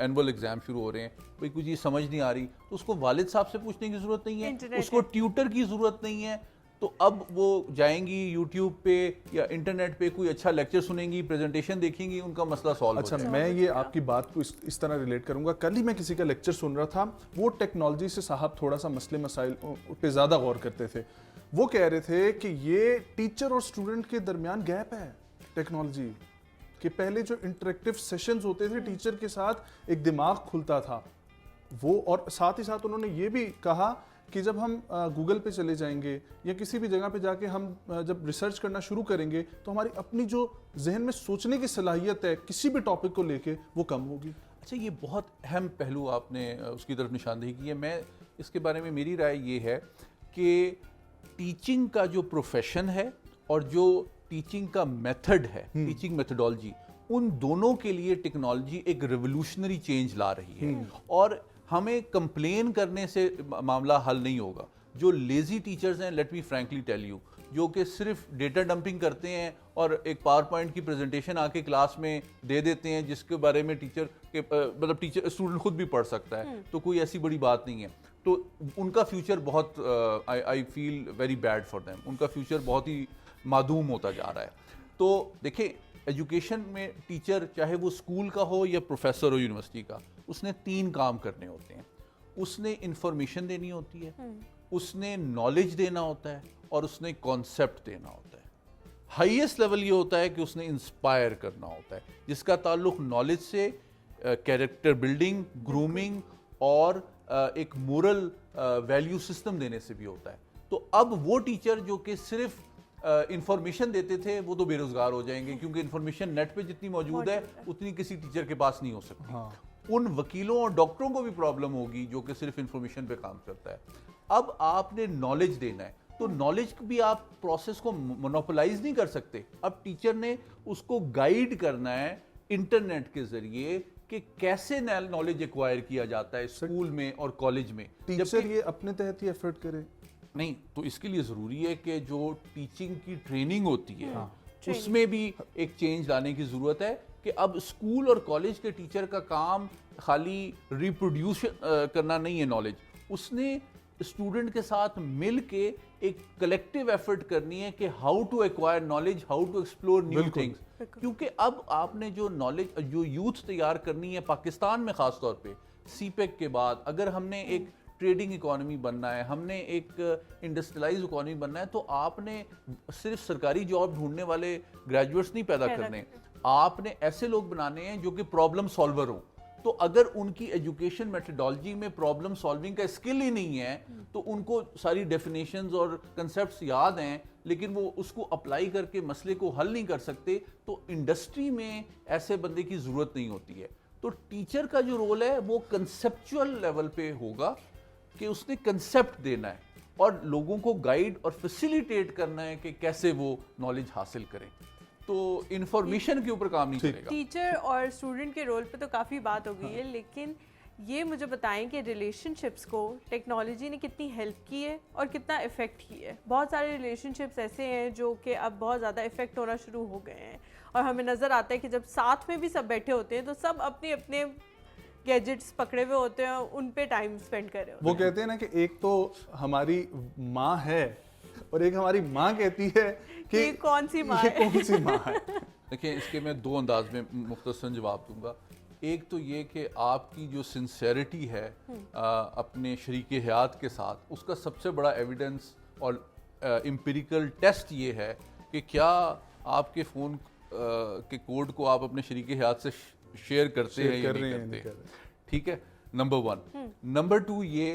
एनुअल एग्जाम शुरू हो रहे हैं, भाई कोई चीज़ समझ नहीं आ रही, तो उसको वालिद साहब से पूछने की ज़रूरत नहीं है, उसको ट्यूटर की ज़रूरत नहीं है। तो अब वो जाएंगी यूट्यूब पे या इंटरनेट पे, कोई अच्छा लेक्चर सुनेंगी, प्रेजेंटेशन देखेंगी, उनका मसला सॉल्व हो जाएगा। मैं ये आपकी बात को इस तरह रिलेट करूंगा। कल ही मैं किसी का लेक्चर सुन रहा था, वो टेक्नोलॉजी से साहब थोड़ा सा मसले मसाइल पे ज़्यादा गौर करते थे। वो कह रहे थे कि ये टीचर और स्टूडेंट के दरमियान गैप है टेक्नोलॉजी कि पहले जो इंटरेक्टिव सेशंस होते थे टीचर के साथ, एक दिमाग खुलता था वो। और साथ ही साथ उन्होंने ये भी कहा कि जब हम गूगल पे चले जाएंगे या किसी भी जगह पे जाके हम जब रिसर्च करना शुरू करेंगे तो हमारी अपनी जो जहन में सोचने की सलाहियत है किसी भी टॉपिक को लेके वो कम होगी। अच्छा, ये बहुत अहम पहलू आपने उसकी तरफ निशानदेही की है। मैं इसके बारे में मेरी राय ये है कि टीचिंग का जो प्रोफेशन है और जो टीचिंग का मेथड है, टीचिंग मेथडोलॉजी, उन दोनों के लिए टेक्नोलॉजी एक रेवोल्यूशनरी चेंज ला रही है। और हमें कंप्लेन करने से मामला हल नहीं होगा। जो लेजी टीचर्स हैं, let me frankly tell you, जो कि सिर्फ डेटा डंपिंग करते हैं और एक पावर पॉइंट की प्रेजेंटेशन आके क्लास में दे देते हैं जिसके बारे में टीचर के मतलब टीचर स्टूडेंट खुद भी पढ़ सकता है, तो कोई ऐसी बड़ी बात नहीं है। तो उनका फ्यूचर बहुत I feel very bad for them, उनका फ्यूचर बहुत ही मादूम होता जा रहा है। तो देखिए, एजुकेशन में टीचर चाहे वो स्कूल का हो या प्रोफेसर हो यूनिवर्सिटी का, उसने 3 काम करने होते हैं। उसने इंफॉर्मेशन देनी होती है, उसने नॉलेज देना होता है और उसने कॉन्सेप्ट देना होता है। हाईएस्ट लेवल ये होता है कि उसने इंस्पायर करना होता है, जिसका ताल्लुक नॉलेज से कैरेक्टर बिल्डिंग, ग्रूमिंग और एक मोरल वैल्यू सिस्टम देने से भी होता है। तो अब वो टीचर जो कि सिर्फ इंफॉर्मेशन देते थे वो तो बेरोजगार हो जाएंगे, क्योंकि इंफॉर्मेशन नेट पे जितनी मौजूद है उतनी किसी टीचर के पास नहीं हो सकती। उन वकीलों और डॉक्टरों को भी प्रॉब्लम होगी जो कि सिर्फ इंफॉर्मेशन पे काम करता है। अब आपने नॉलेज देना है, तो नॉलेज भी आप प्रोसेस को मोनोपोलाइज नहीं कर सकते। अब टीचर ने उसको गाइड करना है इंटरनेट के जरिए कि कैसे नॉलेज एक्वायर किया जाता है स्कूल में और कॉलेज में। टीचर ये अपने तहत ही एफर्ट करे नहीं, तो इसके लिए ज़रूरी है कि जो टीचिंग की ट्रेनिंग होती है उसमें भी एक चेंज लाने की ज़रूरत है कि अब स्कूल और कॉलेज के टीचर का काम खाली रिप्रोड्यूस करना नहीं है नॉलेज, उसने स्टूडेंट के साथ मिल के एक कलेक्टिव एफर्ट करनी है कि how to acquire knowledge, how to explore new things. क्योंकि अब आपने जो नॉलेज, जो यूथ तैयार करनी है पाकिस्तान में ख़ास तौर पे सीपेक के बाद, अगर हमने एक ट्रेडिंग इकोनॉमी बनना है, हमने एक इंडस्ट्रियलाइज इकोनॉमी बनना है, तो आपने सिर्फ सरकारी जॉब ढूंढने वाले ग्रेजुएट्स नहीं पैदा करने, आपने ऐसे लोग बनाने हैं जो कि प्रॉब्लम सॉल्वर हो। तो अगर उनकी एजुकेशन मेथोडोलॉजी में प्रॉब्लम सॉल्विंग का स्किल ही नहीं है, तो उनको सारी डेफिनेशंस और कंसेप्ट्स याद हैं लेकिन वो उसको अप्लाई करके मसले को हल नहीं कर सकते, तो इंडस्ट्री में ऐसे बंदे की ज़रूरत नहीं होती है। तो टीचर का जो रोल है वो कंसेप्चुअल लेवल पे होगा कि उसने कंसेप्ट देना है और लोगों को गाइड और फैसिलिटेट करना है कि कैसे वो नॉलेज हासिल करें। तो इंफॉर्मेशन के ऊपर काम नहीं करेगा। टीचर और स्टूडेंट के रोल पे तो काफ़ी बात हो गई है, लेकिन ये मुझे बताएं कि रिलेशनशिप्स को टेक्नोलॉजी ने कितनी हेल्प की है और कितना इफ़ेक्ट की है। बहुत सारे रिलेशनशिप्स ऐसे हैं जो कि अब बहुत ज़्यादा इफ़ेक्ट होना शुरू हो गए हैं और हमें नज़र आता है कि जब साथ में भी सब बैठे होते हैं तो सब अपने अपने गैजेट्स पकड़े हुए होते हैं, उन पे टाइम स्पेंड कर रहे होते हैं। वो कहते हैं ना कि एक तो हमारी माँ है और एक हमारी माँ कहती है कि ये कौन सी माँ ये है? कौन सी माँ है। देखिए, इसके मैं 2 अंदाज में मुख्तसरन जवाब दूंगा। एक तो ये कि आपकी जो सिंसेरिटी है अपने शरीके हयात के साथ, उसका सबसे बड़ा एविडेंस और एम्पिरिकल टेस्ट ये है कि क्या आपके फ़ोन के कोड को आप अपने शरीके हयात से शेयर करते हैं या नहीं करते। ठीक है, नंबर 1। नंबर 2 ये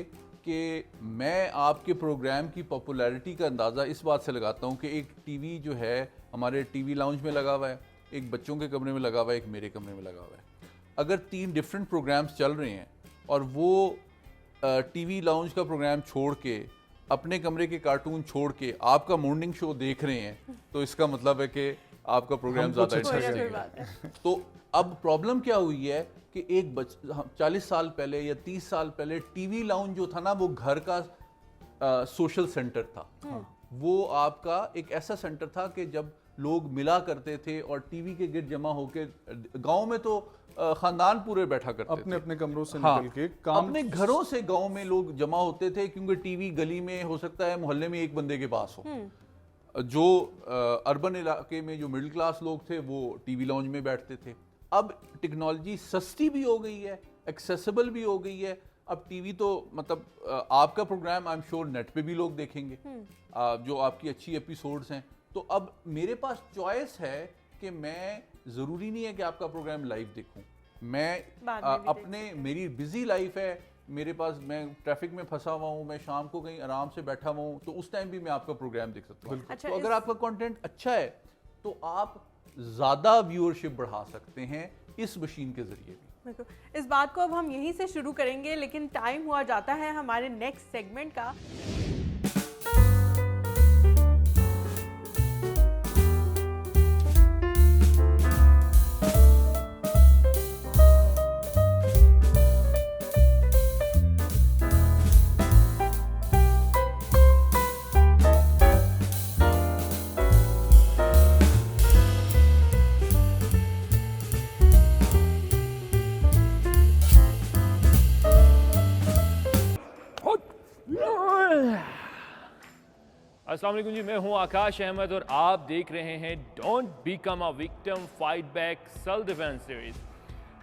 कि मैं आपके प्रोग्राम की पॉपुलैरिटी का अंदाज़ा इस बात से लगाता हूँ कि एक टीवी जो है हमारे टीवी लाउंज में लगा हुआ है, एक बच्चों के कमरे में लगा हुआ है, एक मेरे कमरे में लगा हुआ है। अगर 3 डिफरेंट प्रोग्राम्स चल रहे हैं और वो टीवी लाउंज का प्रोग्राम छोड़ के अपने कमरे के कार्टून छोड़ के आपका मॉर्निंग शो देख रहे हैं, तो इसका मतलब है कि आपका प्रोग्राम ज़्यादा इंटरेस्टिंग है। तो अब प्रॉब्लम क्या हुई है कि एक 40 साल पहले या 30 साल पहले टीवी लाउंज जो था ना, वो घर का सोशल सेंटर था। वो आपका एक ऐसा सेंटर था कि जब लोग मिला करते थे और टीवी के गिर्द जमा होके, गांव में तो खानदान पूरे बैठा करते अपने थे, अपने कमरों से हाँ, निकल के काम, अपने घरों से गांव में लोग जमा होते थे, क्योंकि टीवी गली में हो सकता है मोहल्ले में एक बंदे के पास हो। जो अर्बन इलाके में जो मिडिल क्लास लोग थे वो टीवी लाउंज में बैठते थे। अब टेक्नोलॉजी सस्ती भी हो गई है, एक्सेसिबल भी हो गई है। अब टीवी तो मतलब आपका programme I am sure net पे भी लोग देखेंगे, जो आपकी अच्छी एपिसोड्स हैं। तो अब मेरे पास चॉइस है कि मैं, ज़रूरी नहीं है कि आपका प्रोग्राम लाइव देखूं, मैं अपने, मेरी बिजी लाइफ है, मेरे पास, मैं ट्रैफिक में फंसा हुआ हूँ, मैं शाम को कहीं आराम से बैठा हुआ हूँ, तो उस टाइम भी मैं आपका प्रोग्राम देख सकता हूँ। अच्छा, तो अगर आपका कंटेंट अच्छा है तो आप ज़्यादा व्यूअरशिप बढ़ा सकते हैं इस मशीन के जरिए भी। इस बात को अब हम यहीं से शुरू करेंगे, लेकिन टाइम हुआ जाता है हमारे नेक्स्ट सेगमेंट का। अस्सलाम वालेकुम जी, मैं हूं आकाश अहमद और आप देख रहे हैं don't become a victim fight back self defence series.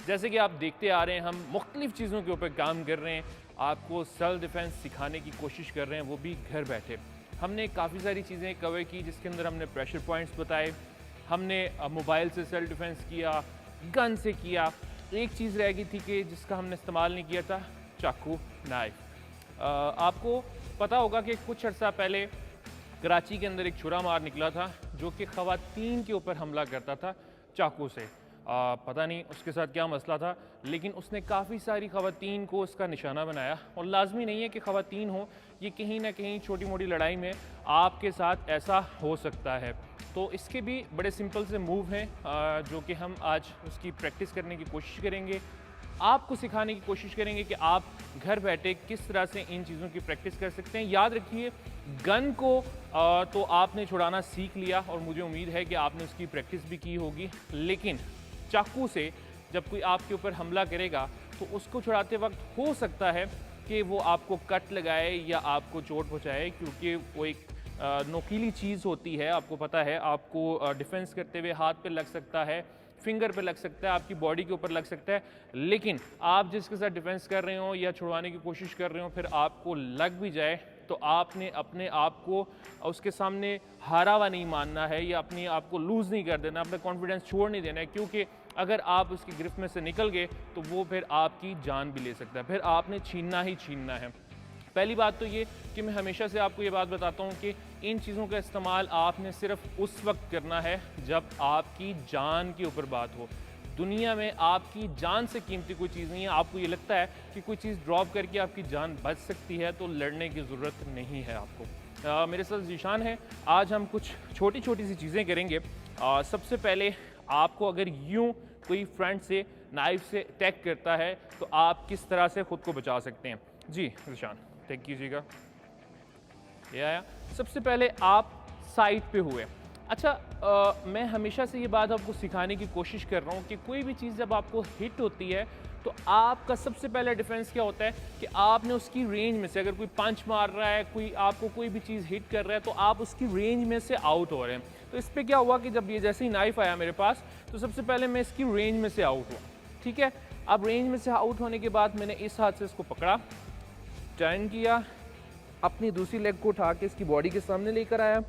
जैसे कि आप देखते आ रहे हैं, हम मुख्तलिफ चीज़ों के ऊपर काम कर रहे हैं, आपको सेल्फ डिफेंस सिखाने की कोशिश कर रहे हैं, वो भी घर बैठे। हमने काफ़ी सारी चीज़ें कवर की, जिसके अंदर हमने प्रेशर पॉइंट्स बताए, हमने मोबाइल से सेल्फ डिफेंस किया, गन से किया। एक चीज़ रह गई थी कि जिसका हमने इस्तेमाल नहीं किया था, चाकू नाइफ। आपको पता होगा कि कुछ अर्सा पहले कराची के अंदर एक छुरा मार निकला था जो कि ख़वातीन के ऊपर हमला करता था चाकू से। पता नहीं उसके साथ क्या मसला था, लेकिन उसने काफ़ी सारी ख़वातीन को उसका निशाना बनाया। और लाजमी नहीं है कि ख़वातीन हो, ये कहीं ना कहीं छोटी मोटी लड़ाई में आपके साथ ऐसा हो सकता है। तो इसके भी बड़े सिंपल से मूव हैं जो कि हम आज उसकी प्रैक्टिस करने की कोशिश करेंगे, आपको सिखाने की कोशिश करेंगे कि आप घर बैठे किस तरह से इन चीज़ों की प्रैक्टिस कर सकते हैं। याद रखिए, गन को तो आपने छुड़ाना सीख लिया और मुझे उम्मीद है कि आपने उसकी प्रैक्टिस भी की होगी, लेकिन चाकू से जब कोई आपके ऊपर हमला करेगा तो उसको छुड़ाते वक्त हो सकता है कि वो आपको कट लगाए या आपको चोट पहुँचाए, क्योंकि वो एक नोकीली चीज़ होती है। आपको पता है, आपको डिफेंस करते हुए हाथ पे लग सकता है, फिंगर पे लग सकता है, आपकी बॉडी के ऊपर लग सकता है, लेकिन आप जिसके साथ डिफेंस कर रहे हो या छुड़वाने की कोशिश कर रहे हो, फिर आपको लग भी जाए तो आपने अपने आप को उसके सामने हारा हुआ नहीं मानना है या अपने आप को लूज़ नहीं कर देना, अपना कॉन्फिडेंस छोड़ नहीं देना है, क्योंकि अगर आप उसकी गिरफ्त में से निकल गए तो वो फिर आपकी जान भी ले सकता है, फिर आपने छीनना ही छीनना है। पहली बात तो ये कि मैं हमेशा से आपको ये बात बताता हूँ कि इन चीज़ों का इस्तेमाल आपने सिर्फ उस वक्त करना है जब आपकी जान के ऊपर बात हो। दुनिया में आपकी जान से कीमती कोई चीज़ नहीं है। आपको ये लगता है कि कोई चीज़ ड्रॉप करके आपकी जान बच सकती है तो लड़ने की ज़रूरत नहीं है आपको। मेरे साथ जीशान है। आज हम कुछ छोटी छोटी सी चीज़ें करेंगे। सबसे पहले आपको अगर यूँ कोई फ्रंट से नाइफ से अटैक करता है तो आप किस तरह से ख़ुद को बचा सकते हैं। जी जीशान, अटैक कीजिएगा। ये आया। सबसे पहले आप साइड पे हुए। अच्छा, मैं हमेशा से ये बात आपको सिखाने की कोशिश कर रहा हूँ कि कोई भी चीज़ जब आपको हिट होती है तो आपका सबसे पहला डिफेंस क्या होता है कि आपने उसकी रेंज में से, अगर कोई पंच मार रहा है, कोई आपको कोई भी चीज़ हिट कर रहा है, तो आप उसकी रेंज में से आउट हो रहे हैं। तो इस पर क्या हुआ कि जब ये जैसे ही नाइफ आया मेरे पास, तो सबसे पहले मैं इसकी रेंज में से आउट हुआ। ठीक है, अब रेंज में से आउट होने के बाद मैंने इस हाथ से इसको पकड़ा, टर्न किया, अपनी दूसरी लेग को उठा के इसकी बॉडी के सामने लेकर आया।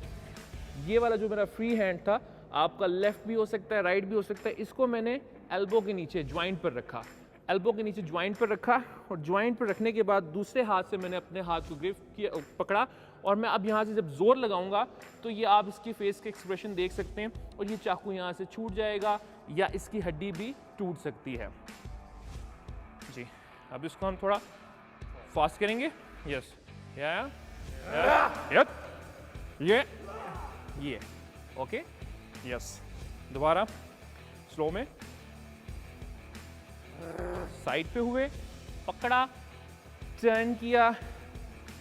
ये वाला जो मेरा फ्री हैंड था, आपका लेफ्ट भी हो सकता है, राइट भी हो सकता है, इसको मैंने एल्बो के नीचे ज्वाइंट पर रखा। एल्बो के नीचे ज्वाइंट पर रखा और ज्वाइंट पर रखने के बाद दूसरे हाथ से मैंने अपने हाथ को ग्रिप किया, पकड़ा, और मैं अब यहाँ से जब जोर लगाऊंगा तो ये आप इसकी फेस के एक्सप्रेशन देख सकते हैं, और ये चाकू यहाँ से छूट जाएगा या इसकी हड्डी भी टूट सकती है। जी, अब इसको हम थोड़ा फास्ट करेंगे। यस, ये ओके। यस, दोबारा स्लो में, साइड पे हुए, पकड़ा, टर्न किया,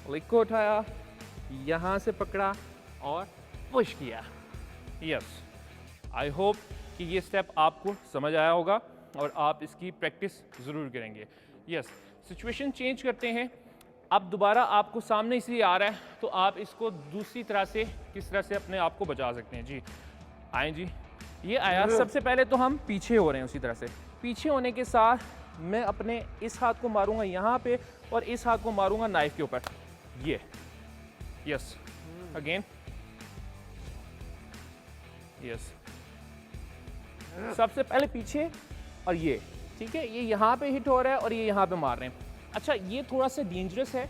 लेग को उठाया, यहाँ से पकड़ा और पुश किया। यस, आई होप कि ये स्टेप आपको समझ आया होगा और आप इसकी प्रैक्टिस ज़रूर करेंगे। यस, सिचुएशन चेंज करते हैं। अब दोबारा आपको सामने इसलिए आ रहा है तो आप इसको दूसरी तरह से किस तरह से अपने आप को बचा सकते हैं। जी आए जी, ये आया। सबसे पहले तो हम पीछे हो रहे हैं, उसी तरह से पीछे होने के साथ मैं अपने इस हाथ को मारूंगा यहाँ पे और इस हाथ को मारूंगा नाइफ के ऊपर। ये यस, अगेन यस, सबसे पहले पीछे और ये, ठीक है, ये यहाँ पे हिट हो रहा है और ये यहाँ पे मार रहे हैं। अच्छा, ये थोड़ा सा डेंजरस है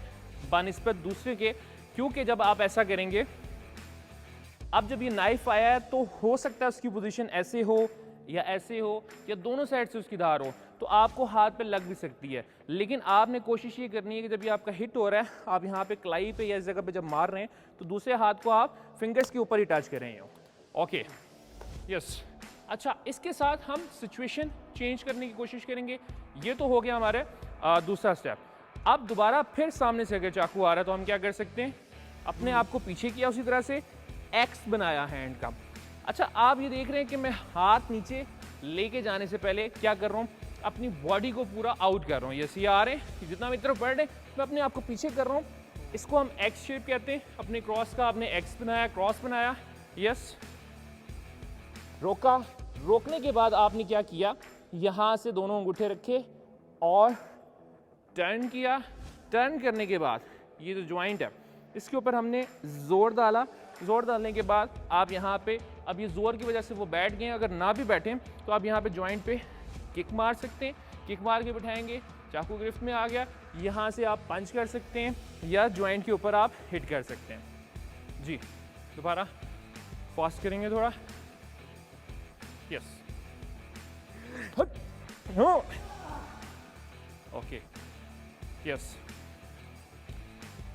बानिस्बत दूसरे के, क्योंकि जब आप ऐसा करेंगे, अब जब ये नाइफ आया है तो हो सकता है उसकी पोजीशन ऐसे हो या ऐसे हो या दोनों साइड से उसकी धार हो, तो आपको हाथ पे लग भी सकती है। लेकिन आपने कोशिश ये करनी है कि जब ये आपका हिट हो रहा है, आप यहाँ पे कलाई पे या इस जगह पे जब मार रहे हैं तो दूसरे हाथ को आप फिंगर्स के ऊपर ही टच कर रहे हैं। Okay, yes. अच्छा, इसके साथ हम सिचुएशन चेंज करने की कोशिश करेंगे। ये तो हो गया हमारे दूसरा स्टेप। अब दोबारा फिर सामने से अगर चाकू आ रहा है तो हम क्या कर सकते हैं, अपने आप को पीछे किया, उसी तरह से एक्स बनाया हैंड का। अच्छा, आप ये देख रहे हैं कि मैं हाथ नीचे लेके जाने से पहले क्या कर रहा हूँ, अपनी बॉडी को पूरा आउट कर रहा हूँ। ये आ रहे हैं, जितना मेरी तरफ बढ़ रहे मैं अपने आप को पीछे कर रहा हूँ इसको हम एक्स शेप कहते हैं। अपने क्रॉस का आपने एक्स बनाया, क्रॉस बनाया, यस, रोका। रोकने के बाद आपने क्या किया, यहाँ से दोनों अंगूठे रखे और टर्न किया। टर्न करने के बाद ये जो जॉइंट है इसके ऊपर हमने ज़ोर डाला। ज़ोर डालने के बाद आप यहाँ पे, अब ये ज़ोर की वजह से वो बैठ गए, अगर ना भी बैठें तो आप यहाँ पे जॉइंट पे किक मार सकते हैं। किक मार के बिठाएंगे, चाकू गिरफ्त में आ गया, यहाँ से आप पंच कर सकते हैं या जॉइंट के ऊपर आप हिट कर सकते हैं। जी, दोबारा फास्ट करेंगे थोड़ा, यस, ओके, यस।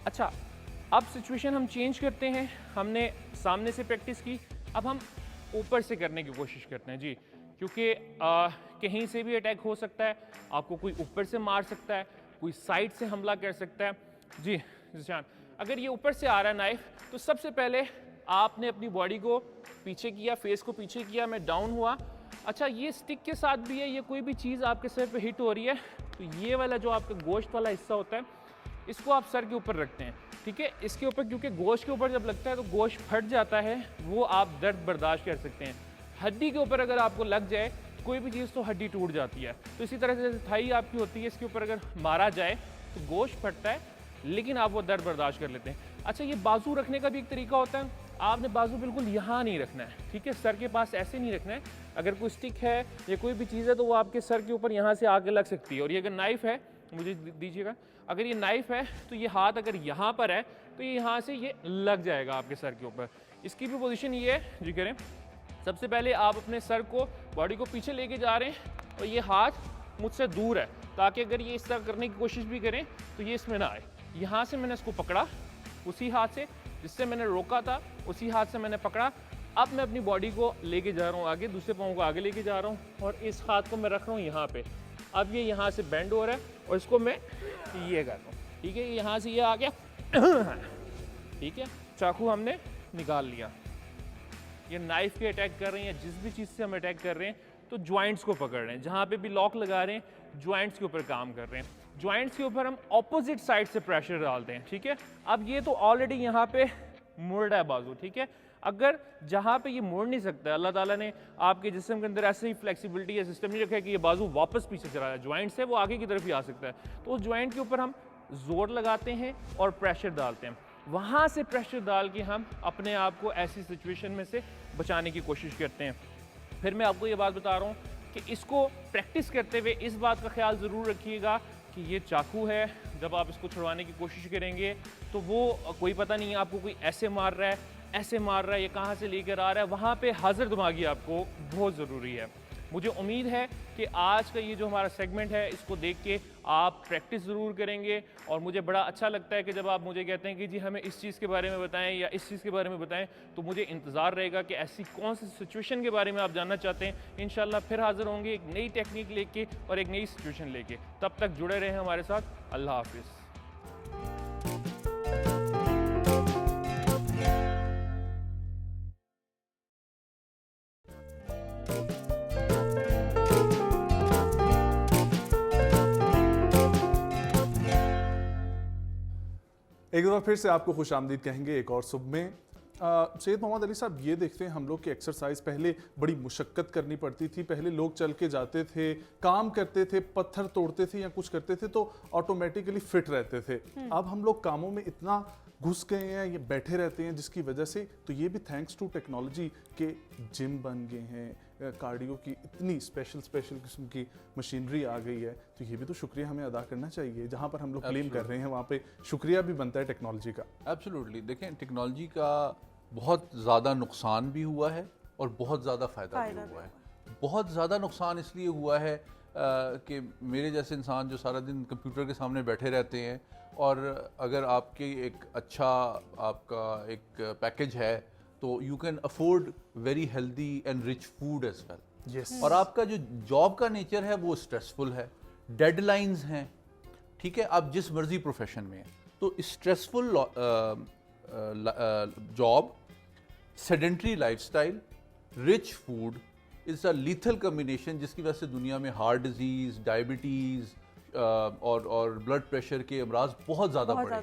अच्छा, अब सिचुएशन हम चेंज करते हैं। हमने सामने से प्रैक्टिस की, अब हम ऊपर से करने की कोशिश करते हैं। जी, क्योंकि कहीं से भी अटैक हो सकता है, आपको कोई ऊपर से मार सकता है, कोई साइड से हमला कर सकता है। जी जिशान, अगर ये ऊपर से आ रहा है नाइफ, तो सबसे पहले आपने अपनी बॉडी को पीछे किया, फेस को पीछे किया, मैं डाउन हुआ। अच्छा, ये स्टिक के साथ भी है, ये कोई भी चीज़ आपके सर पे हिट हो रही है तो ये वाला जो आपका गोश्त वाला हिस्सा होता है इसको आप सर के ऊपर रखते हैं, ठीक है। इसके ऊपर, क्योंकि गोश्त के ऊपर जब लगता है तो गोश्त फट जाता है, वो आप दर्द बर्दाश्त कर सकते हैं। हड्डी के ऊपर अगर आपको लग जाए कोई भी चीज़ तो हड्डी टूट जाती है। तो इसी तरह से जैसे थाई आपकी होती है, इसके ऊपर अगर मारा जाए तो गोश्त फटता है, लेकिन आप वो दर्द बर्दाश्त कर लेते हैं। अच्छा, ये बाजू रखने का भी एक तरीका होता है। आपने बाजू बिल्कुल यहाँ नहीं रखना है, ठीक है, सर के पास ऐसे नहीं रखना है। अगर कोई स्टिक है या कोई भी चीज़ है तो वो आपके सर के ऊपर यहाँ से आगे लग सकती है। और ये अगर नाइफ़ है, मुझे दीजिएगा, अगर ये नाइफ़ है तो ये हाथ अगर यहाँ पर है तो ये यहाँ से ये लग जाएगा आपके सर के ऊपर। इसकी भी पोजीशन ये है, जी करें, सबसे पहले आप अपने सर को, बॉडी को पीछे लेके जा रहे हैं और ये हाथ मुझसे दूर है, ताकि अगर ये इस तरह करने की कोशिश भी करें तो ये इसमें ना आए। यहाँ से मैंने इसको पकड़ा, उसी हाथ से जिससे मैंने रोका था उसी हाथ से मैंने पकड़ा। अब मैं अपनी बॉडी को लेके जा रहा हूँ आगे, दूसरे पाँव को आगे लेके जा रहा हूँ और इस हाथ को मैं रख रहा हूँ यहाँ पे। अब ये यहाँ से बेंड हो रहा है और इसको मैं ये कर रहा हूँ, ठीक है, यहाँ से ये आ गया, ठीक है। चाकू हमने निकाल लिया। ये नाइफ के अटैक कर रहे हैं या जिस भी चीज़ से हम अटैक कर रहे हैं तो जॉइंट्स को पकड़ रहे हैं। जहाँ पे भी लॉक लगा रहे हैं जॉइंट्स के ऊपर काम कर रहे हैं। जॉइंट्स के ऊपर हम ऑपोजिट साइड से प्रेशर डालते हैं, ठीक है। अब ये तो ऑलरेडी यहाँ पे मुड़ रहा है बाजू, ठीक है। अगर जहाँ पे ये मुड़ नहीं सकता, अल्लाह ताला ने आपके जिस्म के अंदर ऐसे ही फ्लेक्सिबिलिटी या सिस्टम नहीं रखा है कि ये बाजू वापस पीछे चला जाए, जॉइंट से वो आगे की तरफ ही आ सकता है, तो उस जॉइंट के ऊपर हम जोर लगाते हैं और प्रेशर डालते हैं। वहाँ से प्रेशर डाल के हम अपने आप को ऐसी सिचुएशन में से बचाने की कोशिश करते हैं। फिर मैं आपको ये बात बता रहा हूँ कि इसको प्रैक्टिस करते हुए इस बात का ख्याल ज़रूर रखिएगा कि ये चाकू है, जब आप इसको छुड़वाने की कोशिश करेंगे तो वो कोई पता नहीं है आपको कोई ऐसे मार रहा है, ऐसे मार रहा है, ये कहाँ से लेकर आ रहा है, वहाँ पे हाजिर दिमागी आपको बहुत ज़रूरी है। मुझे उम्मीद है कि आज का ये जो हमारा सेगमेंट है इसको देख के आप प्रैक्टिस ज़रूर करेंगे। और मुझे बड़ा अच्छा लगता है कि जब आप मुझे कहते हैं कि जी हमें इस चीज़ के बारे में बताएं या इस चीज़ के बारे में बताएं, तो मुझे इंतज़ार रहेगा कि ऐसी कौन सी सिचुएशन के बारे में आप जानना चाहते हैं। इंशाल्लाह फिर हाज़िर होंगे एक नई टेक्निक लेके और एक नई सिचुएशन लेके। तब तक जुड़े रहें हमारे साथ। अल्लाह हाफिज़। एक बार फिर से आपको खुश आमदीद कहेंगे एक और सुबह में। सैयद मोहम्मद अली साहब, ये देखते हैं हम लोग की एक्सरसाइज पहले बड़ी मुशक्क़त करनी पड़ती थी। पहले लोग चल के जाते थे, काम करते थे, पत्थर तोड़ते थे या कुछ करते थे तो ऑटोमेटिकली फिट रहते थे। अब हम लोग कामों में इतना घुस गए हैं, ये बैठे रहते हैं, जिसकी वजह से तो ये भी थैंक्स टू टेक्नोलॉजी के जिम बन गए हैं, कार्डियो की इतनी स्पेशल किस्म की मशीनरी आ गई है, तो ये भी तो शुक्रिया हमें अदा करना चाहिए। जहाँ पर हम लोग क्लेम कर रहे हैं वहाँ पे शुक्रिया भी बनता है टेक्नोलॉजी का। एब्सोल्युटली। देखें, टेक्नोलॉजी का बहुत ज़्यादा नुकसान भी हुआ है और बहुत ज़्यादा फ़ायदा भी हुआ है। बहुत ज़्यादा नुकसान इसलिए हुआ है कि मेरे जैसे इंसान जो सारा दिन कंप्यूटर के सामने बैठे रहते हैं, और अगर आपके एक अच्छा आपका एक पैकेज है तो you can afford very healthy and rich food as well. और आपका जो जॉब का नेचर है वो स्ट्रेसफुल है, डेडलाइंस हैं, ठीक है, आप जिस मर्जी प्रोफेशन में हैं, तो stressful job, sedentary lifestyle, rich food is a lethal combination, जिसकी वजह से दुनिया में हार्ट डिजीज़, डायबिटीज़ और ब्लड प्रेशर के अमराज बहुत ज़्यादा बढ़े हैं।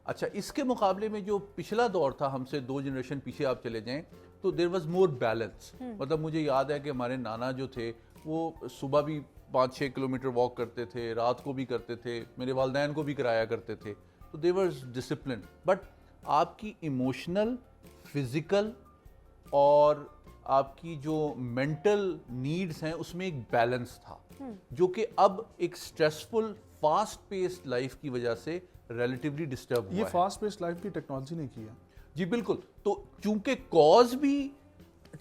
अच्छा, इसके मुकाबले में जो पिछला दौर था, हमसे 2 जनरेशन पीछे आप चले जाएं तो देयर वाज मोर बैलेंस। मतलब मुझे याद है कि हमारे नाना जो थे वो सुबह भी 5-6 किलोमीटर वॉक करते थे, रात को भी करते थे, मेरे वालिदैन को भी कराया करते थे, तो दे वाज डिसिप्लिन। बट आपकी इमोशनल, फिजिकल और आपकी जो मेंटल नीड्स हैं उसमें एक बैलेंस था, जो कि अब एक स्ट्रेसफुल फास्ट पेस्ड लाइफ की वजह से रिलेटिवली डिस्टर्ब हुआ ये है। फास्ट पेस्ड लाइफ भी टेक्नोलॉजी ने किया। जी बिल्कुल। तो चूंकि कॉज भी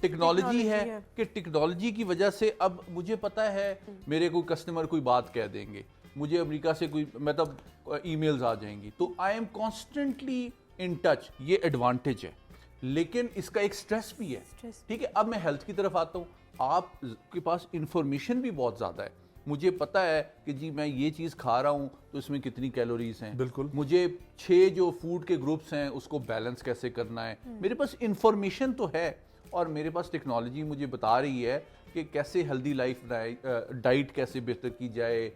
टेक्नोलॉजी है है। कि टेक्नोलॉजी की वजह से अब मुझे पता है मेरे कोई कस्टमर कोई बात कह देंगे, मुझे अमेरिका से कोई मतलब ईमेल्स आ जाएंगी, तो I am constantly in touch, ये एडवांटेज है। लेकिन इसका एक स्ट्रेस भी है। ठीक है, अब मैं हेल्थ की तरफ आता हूँ। आपके पास इंफॉर्मेशन भी बहुत ज़्यादा है। मुझे पता है कि जी मैं ये चीज़ खा रहा हूँ तो इसमें कितनी कैलोरीज हैं। बिल्कुल। मुझे 6 जो फूड के ग्रुप्स हैं उसको बैलेंस कैसे करना है। मेरे पास इंफॉर्मेशन तो है और मेरे पास टेक्नोलॉजी मुझे बता रही है कि कैसे हेल्दी लाइफ डाइट कैसे बेहतर की जाए,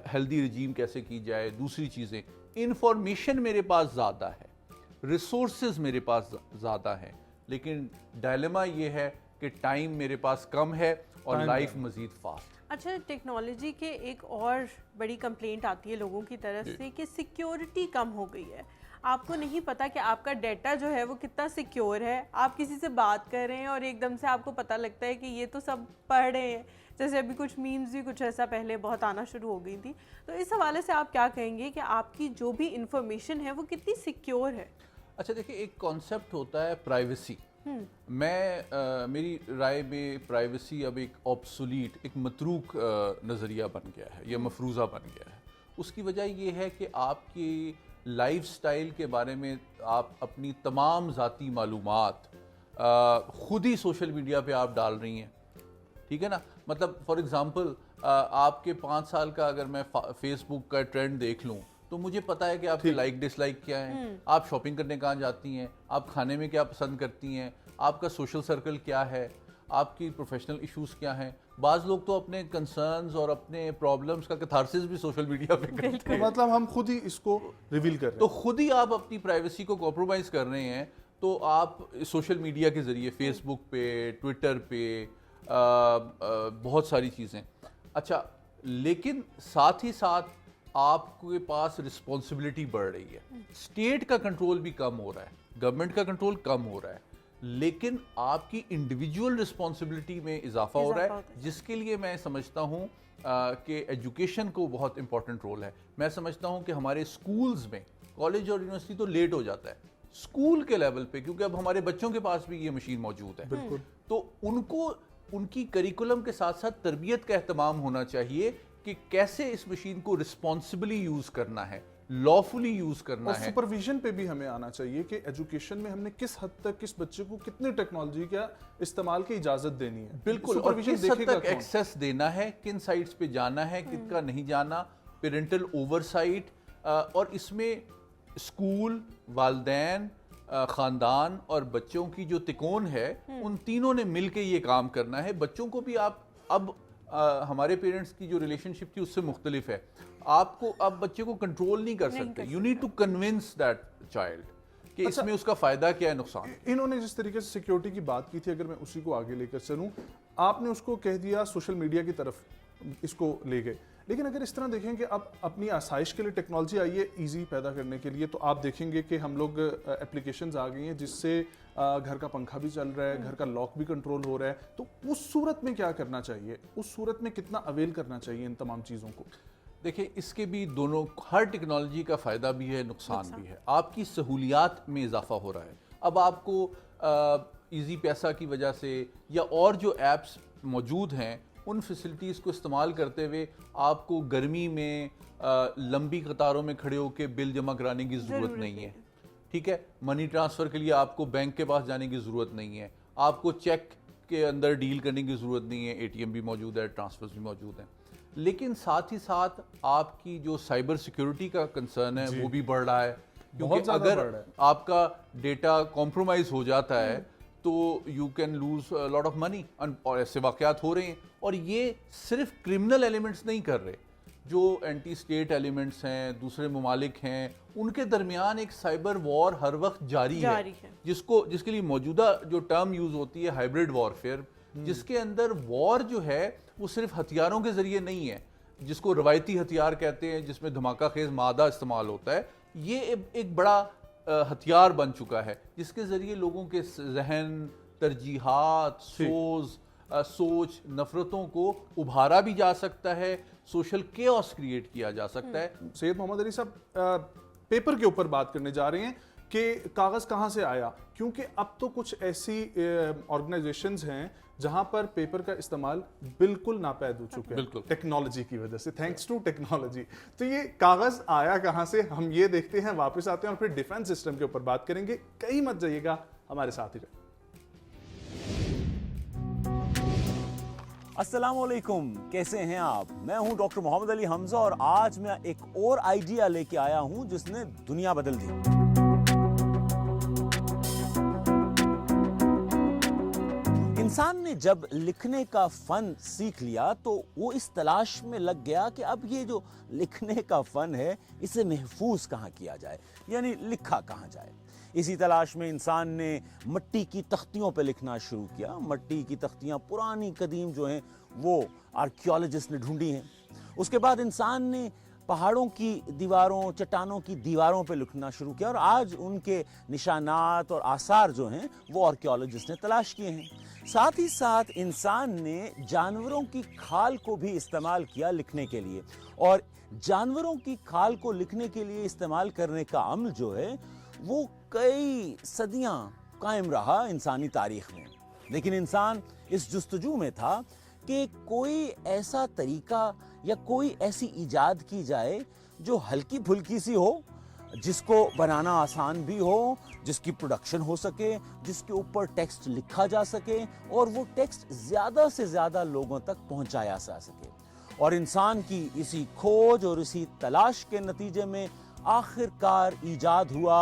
हेल्दी रजीम कैसे की जाए। दूसरी चीज़ें, इंफॉर्मेशन मेरे पास ज़्यादा है, रिसोर्सेज मेरे पास ज़्यादा हैं, लेकिन डायलेमा ये है कि टाइम मेरे पास कम है और Time लाइफ कम। मज़ीद फास्ट। अच्छा, टेक्नोलॉजी के एक और बड़ी कंप्लेंट आती है लोगों की तरफ से कि सिक्योरिटी कम हो गई है। आपको नहीं पता कि आपका डाटा जो है वो कितना सिक्योर है। आप किसी से बात कर रहे हैं और एकदम से आपको पता लगता है कि ये तो सब पढ़ रहे हैं। जैसे अभी कुछ मीम्स भी कुछ ऐसा पहले बहुत आना शुरू हो गई थी। तो इस हवाले से आप क्या कहेंगे कि आपकी जो भी इंफॉर्मेशन है वो कितनी सिक्योर है? अच्छा देखिए, एक कॉन्सेप्ट होता है प्राइवेसी। मेरी राय में प्राइवेसी अब एक ऑब्सोलीट, एक मतरूक नज़रिया बन गया है या मफरूज़ा बन गया है। उसकी वजह ये है कि आपकी लाइफस्टाइल के बारे में आप अपनी तमाम ज़ाती मालूमात खुद ही सोशल मीडिया पे आप डाल रही हैं। ठीक है ना, मतलब फॉर एग्ज़ाम्पल आपके 5 साल का अगर मैं फेसबुक का ट्रेंड देख लूँ तो मुझे पता है कि आपके लाइक डिसलाइक क्या हैं, आप शॉपिंग करने कहाँ जाती हैं, आप खाने में क्या पसंद करती हैं, आपका सोशल सर्कल क्या है, आपकी प्रोफेशनल इश्यूज क्या हैं। बाज़ लोग तो अपने कंसर्न्स और अपने प्रॉब्लम्स का कैथारसिस भी सोशल मीडिया पे करते तो हैं। मतलब हम खुद ही इसको रिवील कर रहे तो हैं। खुद ही आप अपनी प्राइवेसी को कॉम्प्रोमाइज़ कर रहे हैं। तो आप सोशल मीडिया के ज़रिए फेसबुक पे, ट्विटर पे बहुत सारी चीज़ें। अच्छा, लेकिन साथ ही साथ आपके पास रिस्पॉन्सिबिलिटी बढ़ रही है। स्टेट का कंट्रोल भी कम हो रहा है, गवर्नमेंट का कंट्रोल कम हो रहा है, लेकिन आपकी इंडिविजुअल रिस्पॉन्सिबिलिटी में इजाफा हो रहा है, जिसके लिए मैं समझता हूँ कि एजुकेशन को बहुत इंपॉर्टेंट रोल है। मैं समझता हूँ कि हमारे स्कूल्स में, कॉलेज और यूनिवर्सिटी तो लेट हो जाता है, स्कूल के लेवल पे, क्योंकि अब हमारे बच्चों के पास भी ये मशीन मौजूद है, बिल्कुल। तो उनको उनकी करिकुलम के साथ साथ तरबियत का एहतमाम होना चाहिए कि कैसे इस मशीन को रिस्पॉन्सिबली यूज करना है, लॉफुली यूज करना और है। सुपरविजन पे भी हमें आना चाहिए कि एजुकेशन में हमने किस हद तक किस बच्चे को कितने टेक्नोलॉजी का इस्तेमाल की इजाजत देनी है। बिल्कुल, और सुपरविजन किस हद देखेगा तक कौन? एक्सेस देना है, किन साइट्स पे जाना है, किनका नहीं जाना, पेरेंटल ओवरसाइट, और इसमें स्कूल, वालिदैन, ख़ानदान और बच्चों की जो तिकोन है, उन तीनों ने मिलके ये काम करना है। बच्चों को भी आप अब हमारे पेरेंट्स की जो रिलेशनशिप थी उससे मुख्तलिफ है। आपको अब बच्चे को कंट्रोल नहीं कर सकते। You need to convince that child कि इसमें उसका फ़ायदा क्या है, नुकसान। इन्होंने जिस तरीके से सिक्योरिटी की बात की थी, अगर मैं उसी को आगे लेकर चलूं, आपने उसको कह दिया सोशल मीडिया की तरफ इसको ले गए, लेकिन अगर इस तरह देखें कि अब अपनी आसाइश के लिए टेक्नोलॉजी आई है ईजी पैदा करने के लिए, तो आप देखेंगे कि हम लोग एप्लीकेशंस आ गई हैं जिससे घर का पंखा भी चल रहा है, घर का लॉक भी कंट्रोल हो रहा है। तो उस सूरत में क्या करना चाहिए, उस सूरत में कितना अवेल करना चाहिए इन तमाम चीज़ों को? देखिए, इसके भी दोनों, हर टेक्नोलॉजी का फ़ायदा भी है, नुकसान भी है। आपकी सहूलियात में इजाफा हो रहा है। अब आपको इजी पैसा की वजह से या और जो ऐप्स मौजूद हैं उन फैसिलिटीज़ को इस्तेमाल करते हुए आपको गर्मी में लंबी कतारों में खड़े होकर बिल जमा कराने की ज़रूरत नहीं है। ठीक है, मनी ट्रांसफ़र के लिए आपको बैंक के पास जाने की ज़रूरत नहीं है, आपको चेक के अंदर डील करने की ज़रूरत नहीं है, एटीएम भी मौजूद है, ट्रांसफर्स भी मौजूद हैं। लेकिन साथ ही साथ आपकी जो साइबर सिक्योरिटी का कंसर्न है वो भी बढ़ रहा है, क्योंकि ज़्यादा बढ़ अगर रहा है। आपका डेटा कॉम्प्रोमाइज़ हो जाता है तो you can lose lot of money, और ऐसे वाक़यात हो रहे हैं। और ये सिर्फ क्रिमिनल एलिमेंट्स नहीं कर रहे, जो एंटी स्टेट एलिमेंट्स हैं, दूसरे ममालिक हैं, उनके दरमियान एक साइबर वॉर हर वक्त जारी है। जिसके लिए मौजूदा जो टर्म यूज़ होती है हाइब्रिड वॉरफेयर, जिसके अंदर वॉर जो है वो सिर्फ हथियारों के ज़रिए नहीं है, जिसको रवायती हथियार कहते हैं, जिसमें धमाका खेज मादा इस्तेमाल होता है, ये एक बड़ा हथियार बन चुका है, जिसके ज़रिए लोगों के जहन, तरजीहात, सोच, नफ़रतों को उभारा भी जा सकता है, सोशल केओस क्रिएट किया जा सकता है। सैयद मोहम्मद अली साहब पेपर के ऊपर बात करने जा रहे हैं कि कागज़ कहाँ से आया, क्योंकि अब तो कुछ ऐसी ऑर्गेनाइजेशंस हैं जहां पर पेपर का इस्तेमाल बिल्कुल नापैद हो चुका है टेक्नोलॉजी की वजह से, थैंक्स टू टेक्नोलॉजी। तो ये कागज़ आया कहाँ से, हम ये देखते हैं, वापस आते हैं और फिर डिफेंस सिस्टम के ऊपर बात करेंगे। कहीं मत जाइएगा, हमारे साथ ही रहे। अस्सलामुअलैकुम, कैसे हैं आप? मैं हूं डॉक्टर मोहम्मद अली हमजा और आज मैं एक और आइडिया लेके आया हूं जिसने दुनिया बदल दी। इंसान ने जब लिखने का फन सीख लिया तो वो इस तलाश में लग गया कि अब ये जो लिखने का फन है इसे महफूज कहाँ किया जाए, यानी लिखा कहाँ जाए। इसी तलाश में इंसान ने मिट्टी की तख्तियों पे लिखना शुरू किया। मिट्टी की तख्तियाँ पुरानी कदीम जो हैं वो आर्कियोलॉजिस्ट ने ढूंढी हैं। उसके बाद इंसान ने पहाड़ों की दीवारों, चट्टानों की दीवारों पे लिखना शुरू किया और आज उनके निशानात और आसार जो हैं वो आर्कियोलॉजिस्ट ने तलाश किए हैं। साथ ही साथ इंसान ने जानवरों की खाल को भी इस्तेमाल किया लिखने के लिए, और जानवरों की खाल को लिखने के लिए इस्तेमाल करने का अमल जो है वो कई सदियां कायम रहा इंसानी तारीख में। लेकिन इंसान इस जुस्तजू में था कि कोई ऐसा तरीका या कोई ऐसी इजाद की जाए जो हल्की फुल्की सी हो, जिसको बनाना आसान भी हो, जिसकी प्रोडक्शन हो सके, जिसके ऊपर टेक्स्ट लिखा जा सके और वो टेक्स्ट ज़्यादा से ज़्यादा लोगों तक पहुंचाया जा सके। और इंसान की इसी खोज और इसी तलाश के नतीजे में आखिरकार ईजाद हुआ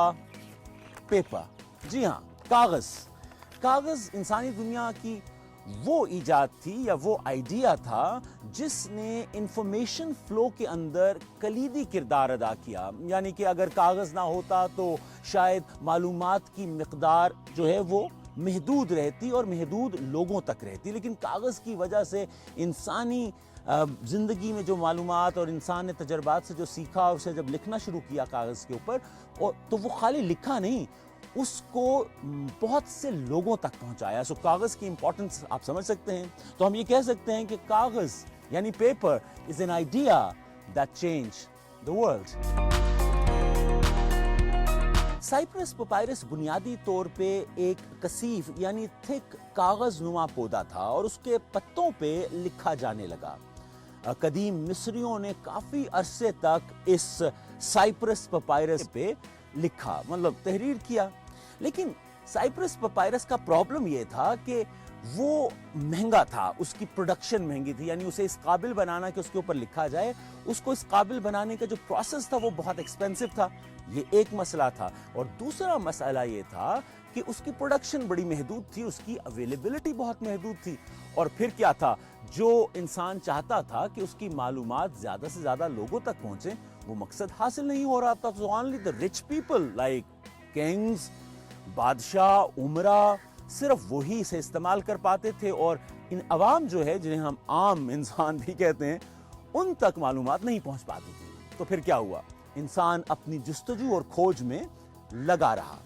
पेपर। जी हाँ, कागज़। कागज़ इंसानी दुनिया की वो ईजाद थी या वो आइडिया था जिसने इंफॉर्मेशन फ्लो के अंदर कलीदी किरदार अदा किया। यानी कि अगर कागज़ ना होता तो शायद मालूमात की मिकदार जो है वो महदूद रहती और महदूद लोगों तक रहती, लेकिन कागज़ की वजह से इंसानी ज़िंदगी में जो मालूमात और इंसान ने तजर्बात से जो सीखा, उसे जब लिखना शुरू किया कागज़ के ऊपर, और तो वो खाली लिखा नहीं, उसको बहुत से लोगों तक पहुंचाया। सो कागज़ की इंपॉर्टेंस आप समझ सकते हैं। तो हम ये कह सकते हैं कि कागज़ यानी paper is an idea that change the world. Cyperus papyrus बुनियादी तौर पे एक कसीफ यानी थिक कागज़ नुमा पौधा था और उसके पत्तों पे लिखा जाने लगा। कदीम मिस्रियों ने काफ़ी अरसे तक इस साइप्रस पपायरस पे लिखा, मतलब तहरीर किया। लेकिन साइप्रस पपायरस का प्रॉब्लम यह था कि वो महंगा था, उसकी प्रोडक्शन महंगी थी, यानी उसे इस काबिल बनाना कि उसके ऊपर लिखा जाए, उसको इस काबिल बनाने का जो प्रोसेस था वो बहुत एक्सपेंसिव था। ये एक मसला था। और दूसरा मसला ये था कि उसकी प्रोडक्शन बड़ी महदूद थी, उसकी अवेलेबिलिटी बहुत महदूद थी। और फिर क्या था, जो इंसान चाहता था कि उसकी मालूमात ज़्यादा से ज़्यादा लोगों तक पहुँचे, वो मकसद हासिल नहीं हो रहा था। तो only the rich people like Kings, बादशाह, उमरा, सिर्फ वही इसे इस्तेमाल कर पाते थे और इन अवाम जो है, जिन्हें हम आम इंसान भी कहते हैं, उन तक मालूमात नहीं पहुंच पाती थी। तो फिर क्या हुआ, इंसान अपनी जुस्तजू और खोज में लगा रहा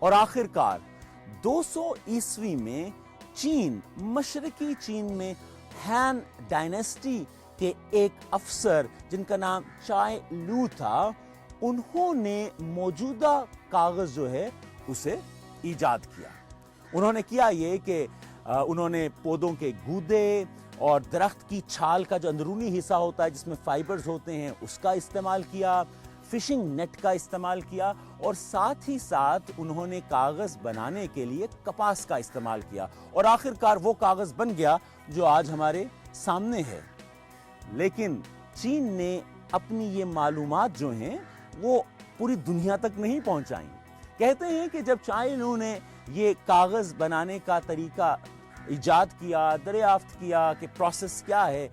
और आखिरकार 200 ईस्वी में चीन, मशरकी चीन में हैन डायनेस्टी के एक अफसर जिनका नाम चाय लू था, उन्होंने मौजूदा कागज़ जो है उसे ईजाद किया। उन्होंने किया ये कि उन्होंने पौधों के गूदे और दरख्त की छाल का जो अंदरूनी हिस्सा होता है जिसमें फाइबर्स होते हैं उसका इस्तेमाल किया, फिशिंग नेट का इस्तेमाल किया और साथ ही साथ उन्होंने कागज़ बनाने के लिए कपास का इस्तेमाल किया और आखिरकार वो कागज़ बन गया जो आज हमारे सामने है। लेकिन चीन ने अपनी ये मालूमात जो हैं वो पूरी दुनिया तक नहीं पहुंचाई। कहते हैं कि जब चाय लू ने ये कागज़ बनाने का तरीका इजाद किया, दरियाफ्त किया कि प्रोसेस क्या है,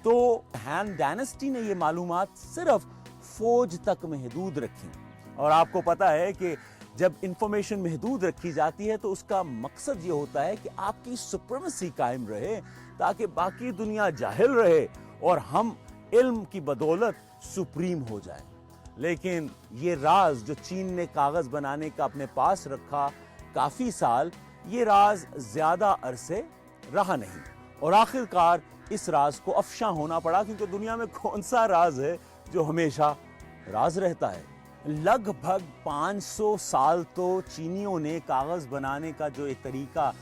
तो हैन डायनेस्टी ने ये मालूमात सिर्फ फौज तक महदूद रखी। और आपको पता है कि जब इंफॉर्मेशन महदूद रखी जाती है तो उसका मकसद ये होता है कि आपकी सुप्रीमेसी कायम रहे, ताकि बाकी दुनिया जाहिल रहे और हम इल्म की बदौलत सुप्रीम हो जाएं। लेकिन ये राज जो चीन ने कागज बनाने का अपने पास रखा काफी साल, ये राज ज्यादा अरसे रहा नहीं और आखिरकार इस राज को अफशा होना पड़ा, क्योंकि दुनिया में कौन सा राज है जो हमेशा राज रहता है। लगभग 500 साल तो चीनियों ने कागज बनाने का जो एक तरीका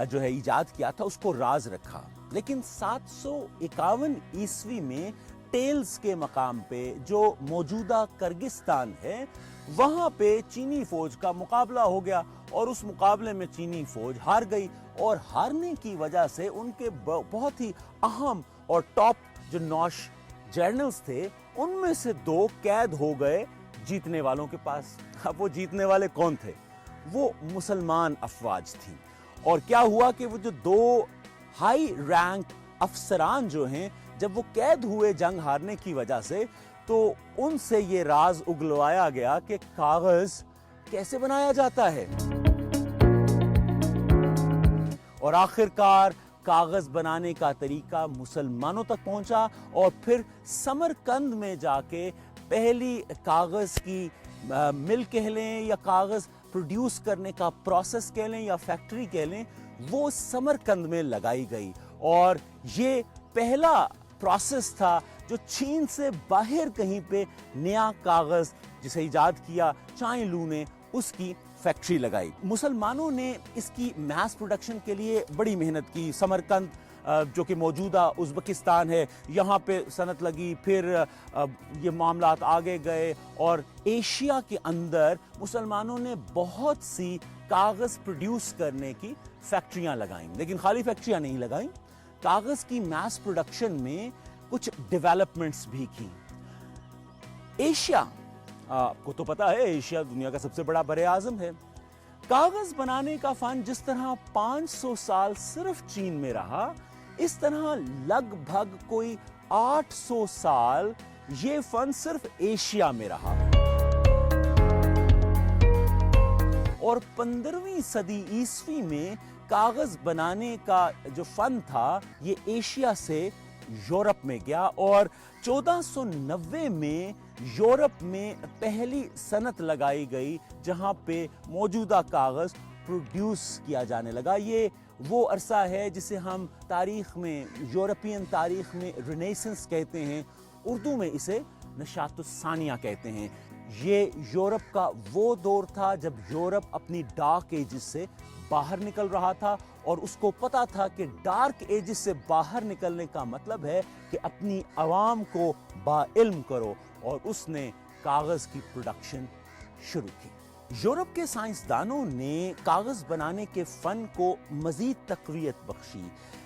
जो है इजाद किया था उसको राज रखा, लेकिन 751 ईस्वी में टेल्स के मकाम पे जो मौजूदा किर्गिस्तान है वहां पे चीनी फौज का मुकाबला हो गया और उस मुकाबले में चीनी फौज हार गई और हारने की वजह से उनके बहुत ही अहम और टॉप जो 9 जनरल्स थे उनमें से 2 कैद हो गए जीतने वालों के पास। अब वो जीतने वाले कौन थे? वो मुसलमान अफवाज थी। और क्या हुआ कि वो जो 2 हाई रैंक अफसरान जो हैं, जब वो कैद हुए जंग हारने की वजह से, तो उनसे ये राज उगलवाया गया कि कागज कैसे बनाया जाता है। और आखिरकार कागज बनाने का तरीका मुसलमानों तक पहुंचा और फिर समरकंद में जाके पहली कागज की मिल कह लें या कागज प्रोड्यूस करने का प्रोसेस कह लें या फैक्ट्री कह लें, वो समरकंद में लगाई गई। और ये पहला प्रोसेस था जो चीन से बाहर कहीं पे नया कागज जिसे इजाद किया चाई लू ने, उसकी फैक्ट्री लगाई। मुसलमानों ने इसकी मैस प्रोडक्शन के लिए बड़ी मेहनत की। समरकंद जो कि मौजूदा उज़्बेकिस्तान है, यहाँ पे सनत लगी, फिर ये मामलात आगे गए और एशिया के अंदर मुसलमानों ने बहुत सी कागज़ प्रोड्यूस करने की फैक्ट्रियाँ लगाईं। लेकिन खाली फैक्ट्रियाँ नहीं लगाईं, कागज़ की मैस प्रोडक्शन में कुछ डेवलपमेंट्स भी की। एशिया, आपको तो पता है एशिया दुनिया का सबसे बड़ा बरे आज़म है। कागज बनाने का फन जिस तरह 500 साल सिर्फ चीन में रहा, इस तरह लगभग कोई 800 साल ये फन सिर्फ एशिया में रहा। और 15वीं सदी ईस्वी में कागज बनाने का जो फन था ये एशिया से यूरोप में गया और 1490 में यूरोप में पहली सनत लगाई गई जहां पे मौजूदा कागज प्रोड्यूस किया जाने लगा। ये वो अरसा है जिसे हम तारीख में, यूरोपियन तारीख में रिनेसेंस कहते हैं, उर्दू में इसे नशातुस्सानिया कहते हैं। ये यूरोप का वो दौर था जब यूरोप अपनी डार्क एजेस से बाहर निकल रहा था और उसको पता था कि डार्क एजेस से बाहर निकलने का मतलब है कि अपनी आवाम को बाइल्म करो, और उसने कागज की प्रोडक्शन शुरू की। यूरोप के साइंसदानों ने कागज बनाने के फन को मजीद तकवीयत बख्शी।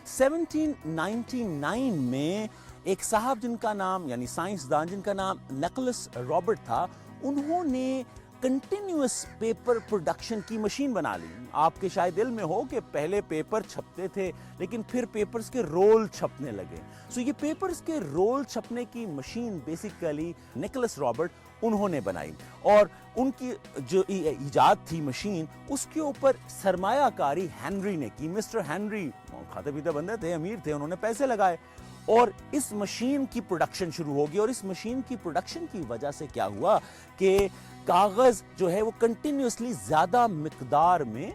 1799 में एक साहब जिनका नाम, यानी साइंसदान जिनका नाम निकोलस रॉबर्ट था, उन्होंने कंटिन्यूअस पेपर प्रोडक्शन की मशीन बना ली। आपके शायद दिल में हो कि पहले पेपर छपते थे लेकिन फिर पेपर्स के रोल छपने लगे। सो ये पेपर्स के रोल छपने की मशीन बेसिकली निकोलस रॉबर्ट उन्होंने बनाई और उनकी जो इजाद थी मशीन, उसके ऊपर सरमायाकारी हेनरी ने की। मिस्टर हेनरी खाते पीते बंदे थे, अमीर थे, उन्होंने पैसे लगाए और इस मशीन की प्रोडक्शन शुरू होगी। और इस मशीन की प्रोडक्शन की वजह से क्या हुआ कि कागज जो है वो कंटिन्यूसली ज्यादा मिकदार में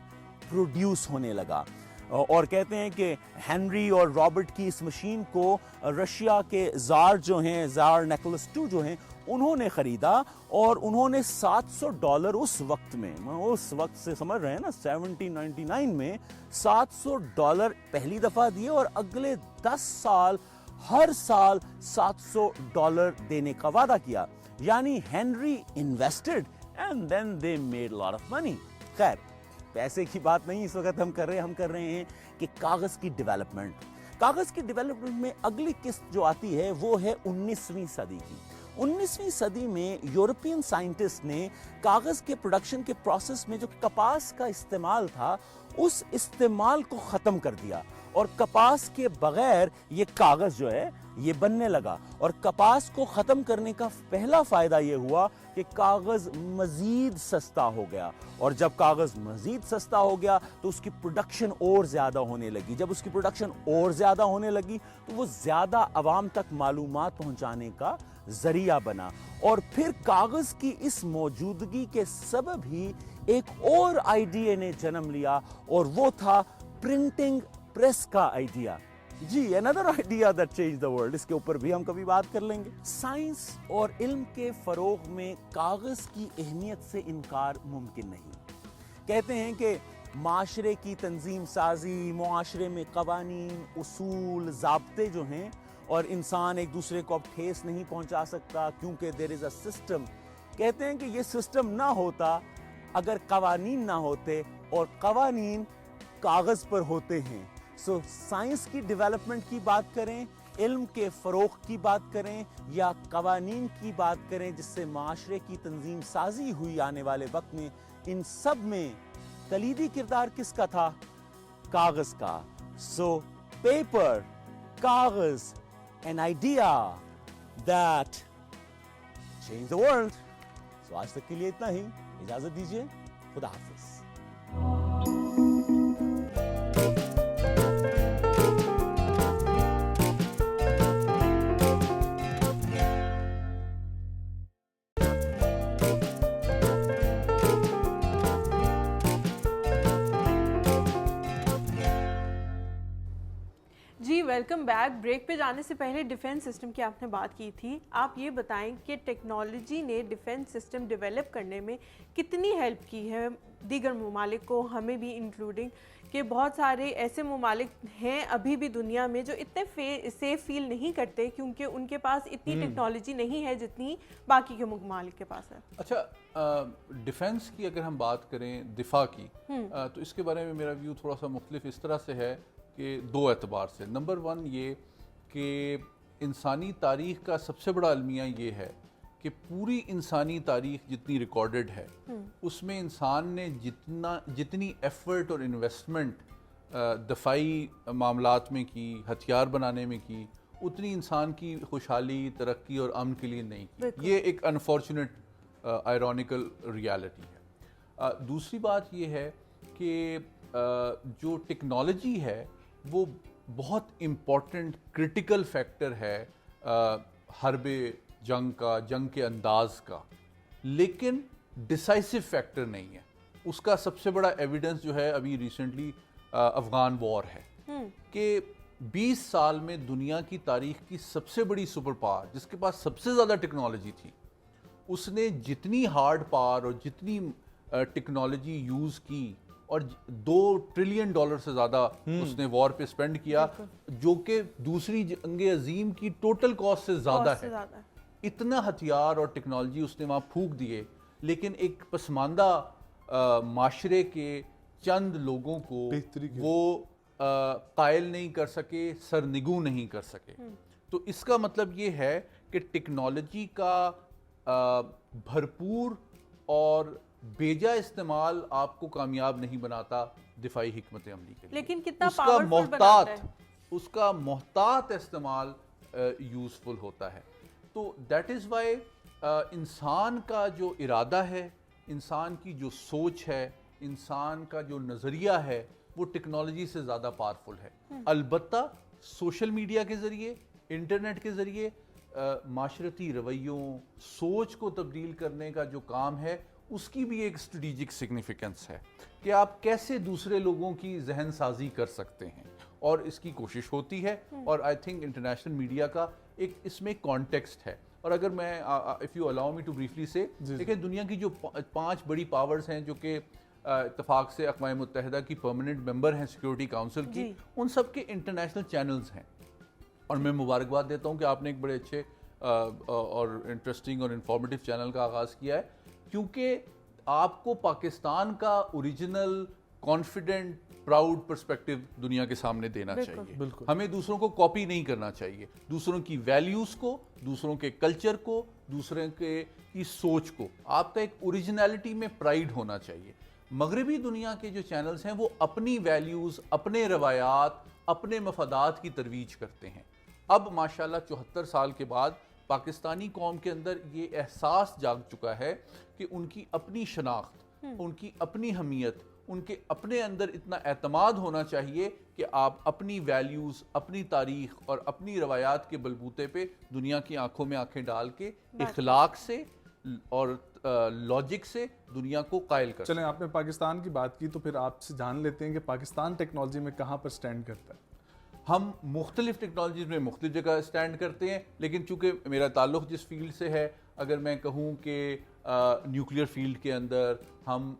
प्रोड्यूस होने लगा। और कहते हैं कि हेनरी और रॉबर्ट की इस मशीन को रशिया के जार जो हैं, जार निकोलस II जो हैं, उन्होंने खरीदा और उन्होंने $700 उस वक्त में, उस वक्त से समझ रहे हैं ना, 1799 में $700 पहली दफा दिए और अगले 10 साल हर साल $700 देने का वादा किया। यानी Henry invested and then they made lot of money. खैर, पैसे की बात नहीं इस वक्त हम कर रहे हैं कि कागज की डेवलपमेंट। कागज की डेवलपमेंट में अगली किस्त जो आती है वो है 19वीं सदी की। 19वीं सदी में यूरोपियन साइंटिस्ट ने कागज के प्रोडक्शन के प्रोसेस में जो कपास का इस्तेमाल था उस इस्तेमाल को ख़त्म कर दिया और कपास के बगैर ये कागज़ जो है ये बनने लगा। और कपास को ख़त्म करने का पहला फ़ायदा ये हुआ कि कागज़ मज़ीद सस्ता हो गया, और जब कागज़ मज़ीद सस्ता हो गया तो उसकी प्रोडक्शन और ज़्यादा होने लगी। जब उसकी प्रोडक्शन और ज़्यादा होने लगी तो वो ज़्यादा आवाम तक मालूमात पहुँचाने का ज़रिया बना। और फिर कागज़ की इस मौजूदगी के सबब ही एक और आइडिया ने जन्म लिया, और वो था प्रिंटिंग प्रेस का आइडिया। जी, another idea that change the world, इसके ऊपर भी हम कभी बात कर लेंगे। साइंस और इल्म के फरोग में कागज़ की अहमियत से इनकार मुमकिन नहीं। कहते हैं कि माशरे की तंजीम साजी, मुआशरे में कवानीन, उसूल, ज़ाब्ते जो हैं, और इंसान एक दूसरे को अब ठेस नहीं पहुंचा सकता क्योंकि देयर इज़ अ सिस्टम। कहते हैं कि ये सिस्टम ना होता अगर कवानीन ना होते, और कवानीन कागज़ पर होते हैं। सो साइंस की डेवलपमेंट की बात करें, इल्म के फ़रोग़ की बात करें, या कवानीन की बात करें जिससे माशरे की तंजीम साजी हुई आने वाले वक्त में, इन सब में कलीदी किरदार किसका था? कागज़ का। सो पेपर, कागज़, an idea that changed the world. So आज तक के लिए इतना ही, इजाजत दीजिए, खुदा हाफिज। जी वेलकम बैक। ब्रेक पे जाने से पहले डिफेंस सिस्टम की आपने बात की थी। आप ये बताएं कि टेक्नोलॉजी ने डिफेंस सिस्टम डेवलप करने में कितनी हेल्प की है दीगर ममालिक को, हमें भी इंक्लूडिंग, कि बहुत सारे ऐसे ममालिक हैं अभी भी दुनिया में जो इतने सेफ फील नहीं करते क्योंकि उनके पास इतनी टेक्नोलॉजी नहीं है जितनी बाकी के ममालिक के पास है। अच्छा, डिफेंस की अगर हम बात करें, दिफा की, तो इसके बारे में मेरा व्यू थोड़ा सा मुख्तलिफ इस तरह से है कि दो एतबार से। नंबर वन ये कि इंसानी तारीख़ का सबसे बड़ा अलमिया ये है कि पूरी इंसानी तारीख़ जितनी रिकॉर्डेड है उसमें इंसान ने जितनी एफ़र्ट और इन्वेस्टमेंट दफ़ाई मामलात में की, हथियार बनाने में की, उतनी इंसान की खुशहाली, तरक्की और अमन के लिए नहीं की। ये एक अनफॉर्चुनेट आयरॉनिकल रियलिटी है। दूसरी बात ये है कि जो टेक्नोलॉजी है वो बहुत इम्पॉर्टेंट क्रिटिकल फैक्टर है हर्बे जंग का, जंग के अंदाज का, लेकिन डिसाइसिव फैक्टर नहीं है। उसका सबसे बड़ा एविडेंस जो है अभी रिसेंटली अफ़गान वॉर है कि 20 साल में दुनिया की तारीख की सबसे बड़ी सुपर पावर जिसके पास सबसे ज़्यादा टेक्नोलॉजी थी, उसने जितनी हार्ड पावर और जितनी टेक्नोलॉजी यूज़ की और $2 ट्रिलियन से ज़्यादा उसने वॉर पे स्पेंड किया, जो कि दूसरी जंग अजीम की टोटल कॉस्ट से ज़्यादा है। इतना हथियार और टेक्नोलॉजी उसने वहाँ फूंक दिए, लेकिन एक पसमानदा माशरे के चंद लोगों को वो कायल नहीं कर सके, सरनिगू नहीं कर सके। तो इसका मतलब ये है कि टेक्नोलॉजी का भरपूर और बेजा इस्तेमाल आपको कामयाब नहीं बनाता दिफाई हिकमत अमली के लिए, लेकिन कितना पावरफुल बनाता है। उसका मोहतात इस्तेमाल यूज़फुल होता है। तो दैट इज़ वाई इंसान का जो इरादा है, इंसान की जो सोच है, इंसान का जो नज़रिया है, वो टेक्नोलॉजी से ज़्यादा पावरफुल है। अलबत्ता सोशल मीडिया के ज़रिए, इंटरनेट के ज़रिए माशरती रवैयों, सोच को तब्दील करने का जो काम है, उसकी भी एक स्ट्रेटेजिक सिग्निफिकेंस है कि आप कैसे दूसरे लोगों की जहन साजी कर सकते हैं, और इसकी कोशिश होती है। और आई थिंक इंटरनेशनल मीडिया का एक इसमें कॉन्टेक्स्ट है। और अगर मैं if you allow me to briefly say, देखिए दुनिया की जो 5 बड़ी पावर्स हैं जो कि इत्तेफाक से अक़वाम मुत्तहिदा की परमानेंट मेंबर हैं सिक्योरिटी काउंसिल की, उन सब के इंटरनेशनल चैनल्स हैं। और मैं मुबारकबाद देता हूँ कि आपने एक बड़े अच्छे और इंटरेस्टिंग और इंफॉर्मेटिव चैनल का आगाज़ किया है, क्योंकि आपको पाकिस्तान का ओरिजिनल कॉन्फिडेंट प्राउड पर्सपेक्टिव दुनिया के सामने देना चाहिए। हमें दूसरों को कॉपी नहीं करना चाहिए, दूसरों की वैल्यूज़ को, दूसरों के कल्चर को, दूसरों की सोच को। आपका एक ओरिजिनलिटी में प्राइड होना चाहिए। मगरबी दुनिया के जो चैनल्स हैं वो अपनी वैल्यूज़, अपने रवायात, अपने मफादात की तरवीज करते हैं। अब माशाल्लाह 74 साल के बाद पाकिस्तानी कौम के अंदर ये एहसास जाग चुका है कि उनकी अपनी शनाख्त, उनकी अपनी हमीयत, उनके अपने अंदर इतना एतमाद होना चाहिए कि आप अपनी वैल्यूज़, अपनी तारीख और अपनी रवायात के बलबूते पे दुनिया की आंखों में आंखें डाल के इखलाक से और लॉजिक से दुनिया को कायल कर। चलें, आपने पाकिस्तान की बात की तो फिर आपसे जान लेते हैं कि पाकिस्तान टेक्नोलॉजी में कहाँ पर स्टैंड करता है। हम मुख्तलिफ टेक्नोलॉजीज़ में मुख्तलिफ जगह स्टैंड करते हैं, लेकिन चूँकि मेरा ताल्लुक़ जिस फील्ड से है, अगर मैं कहूँ कि न्यूक्लियर फील्ड के अंदर हम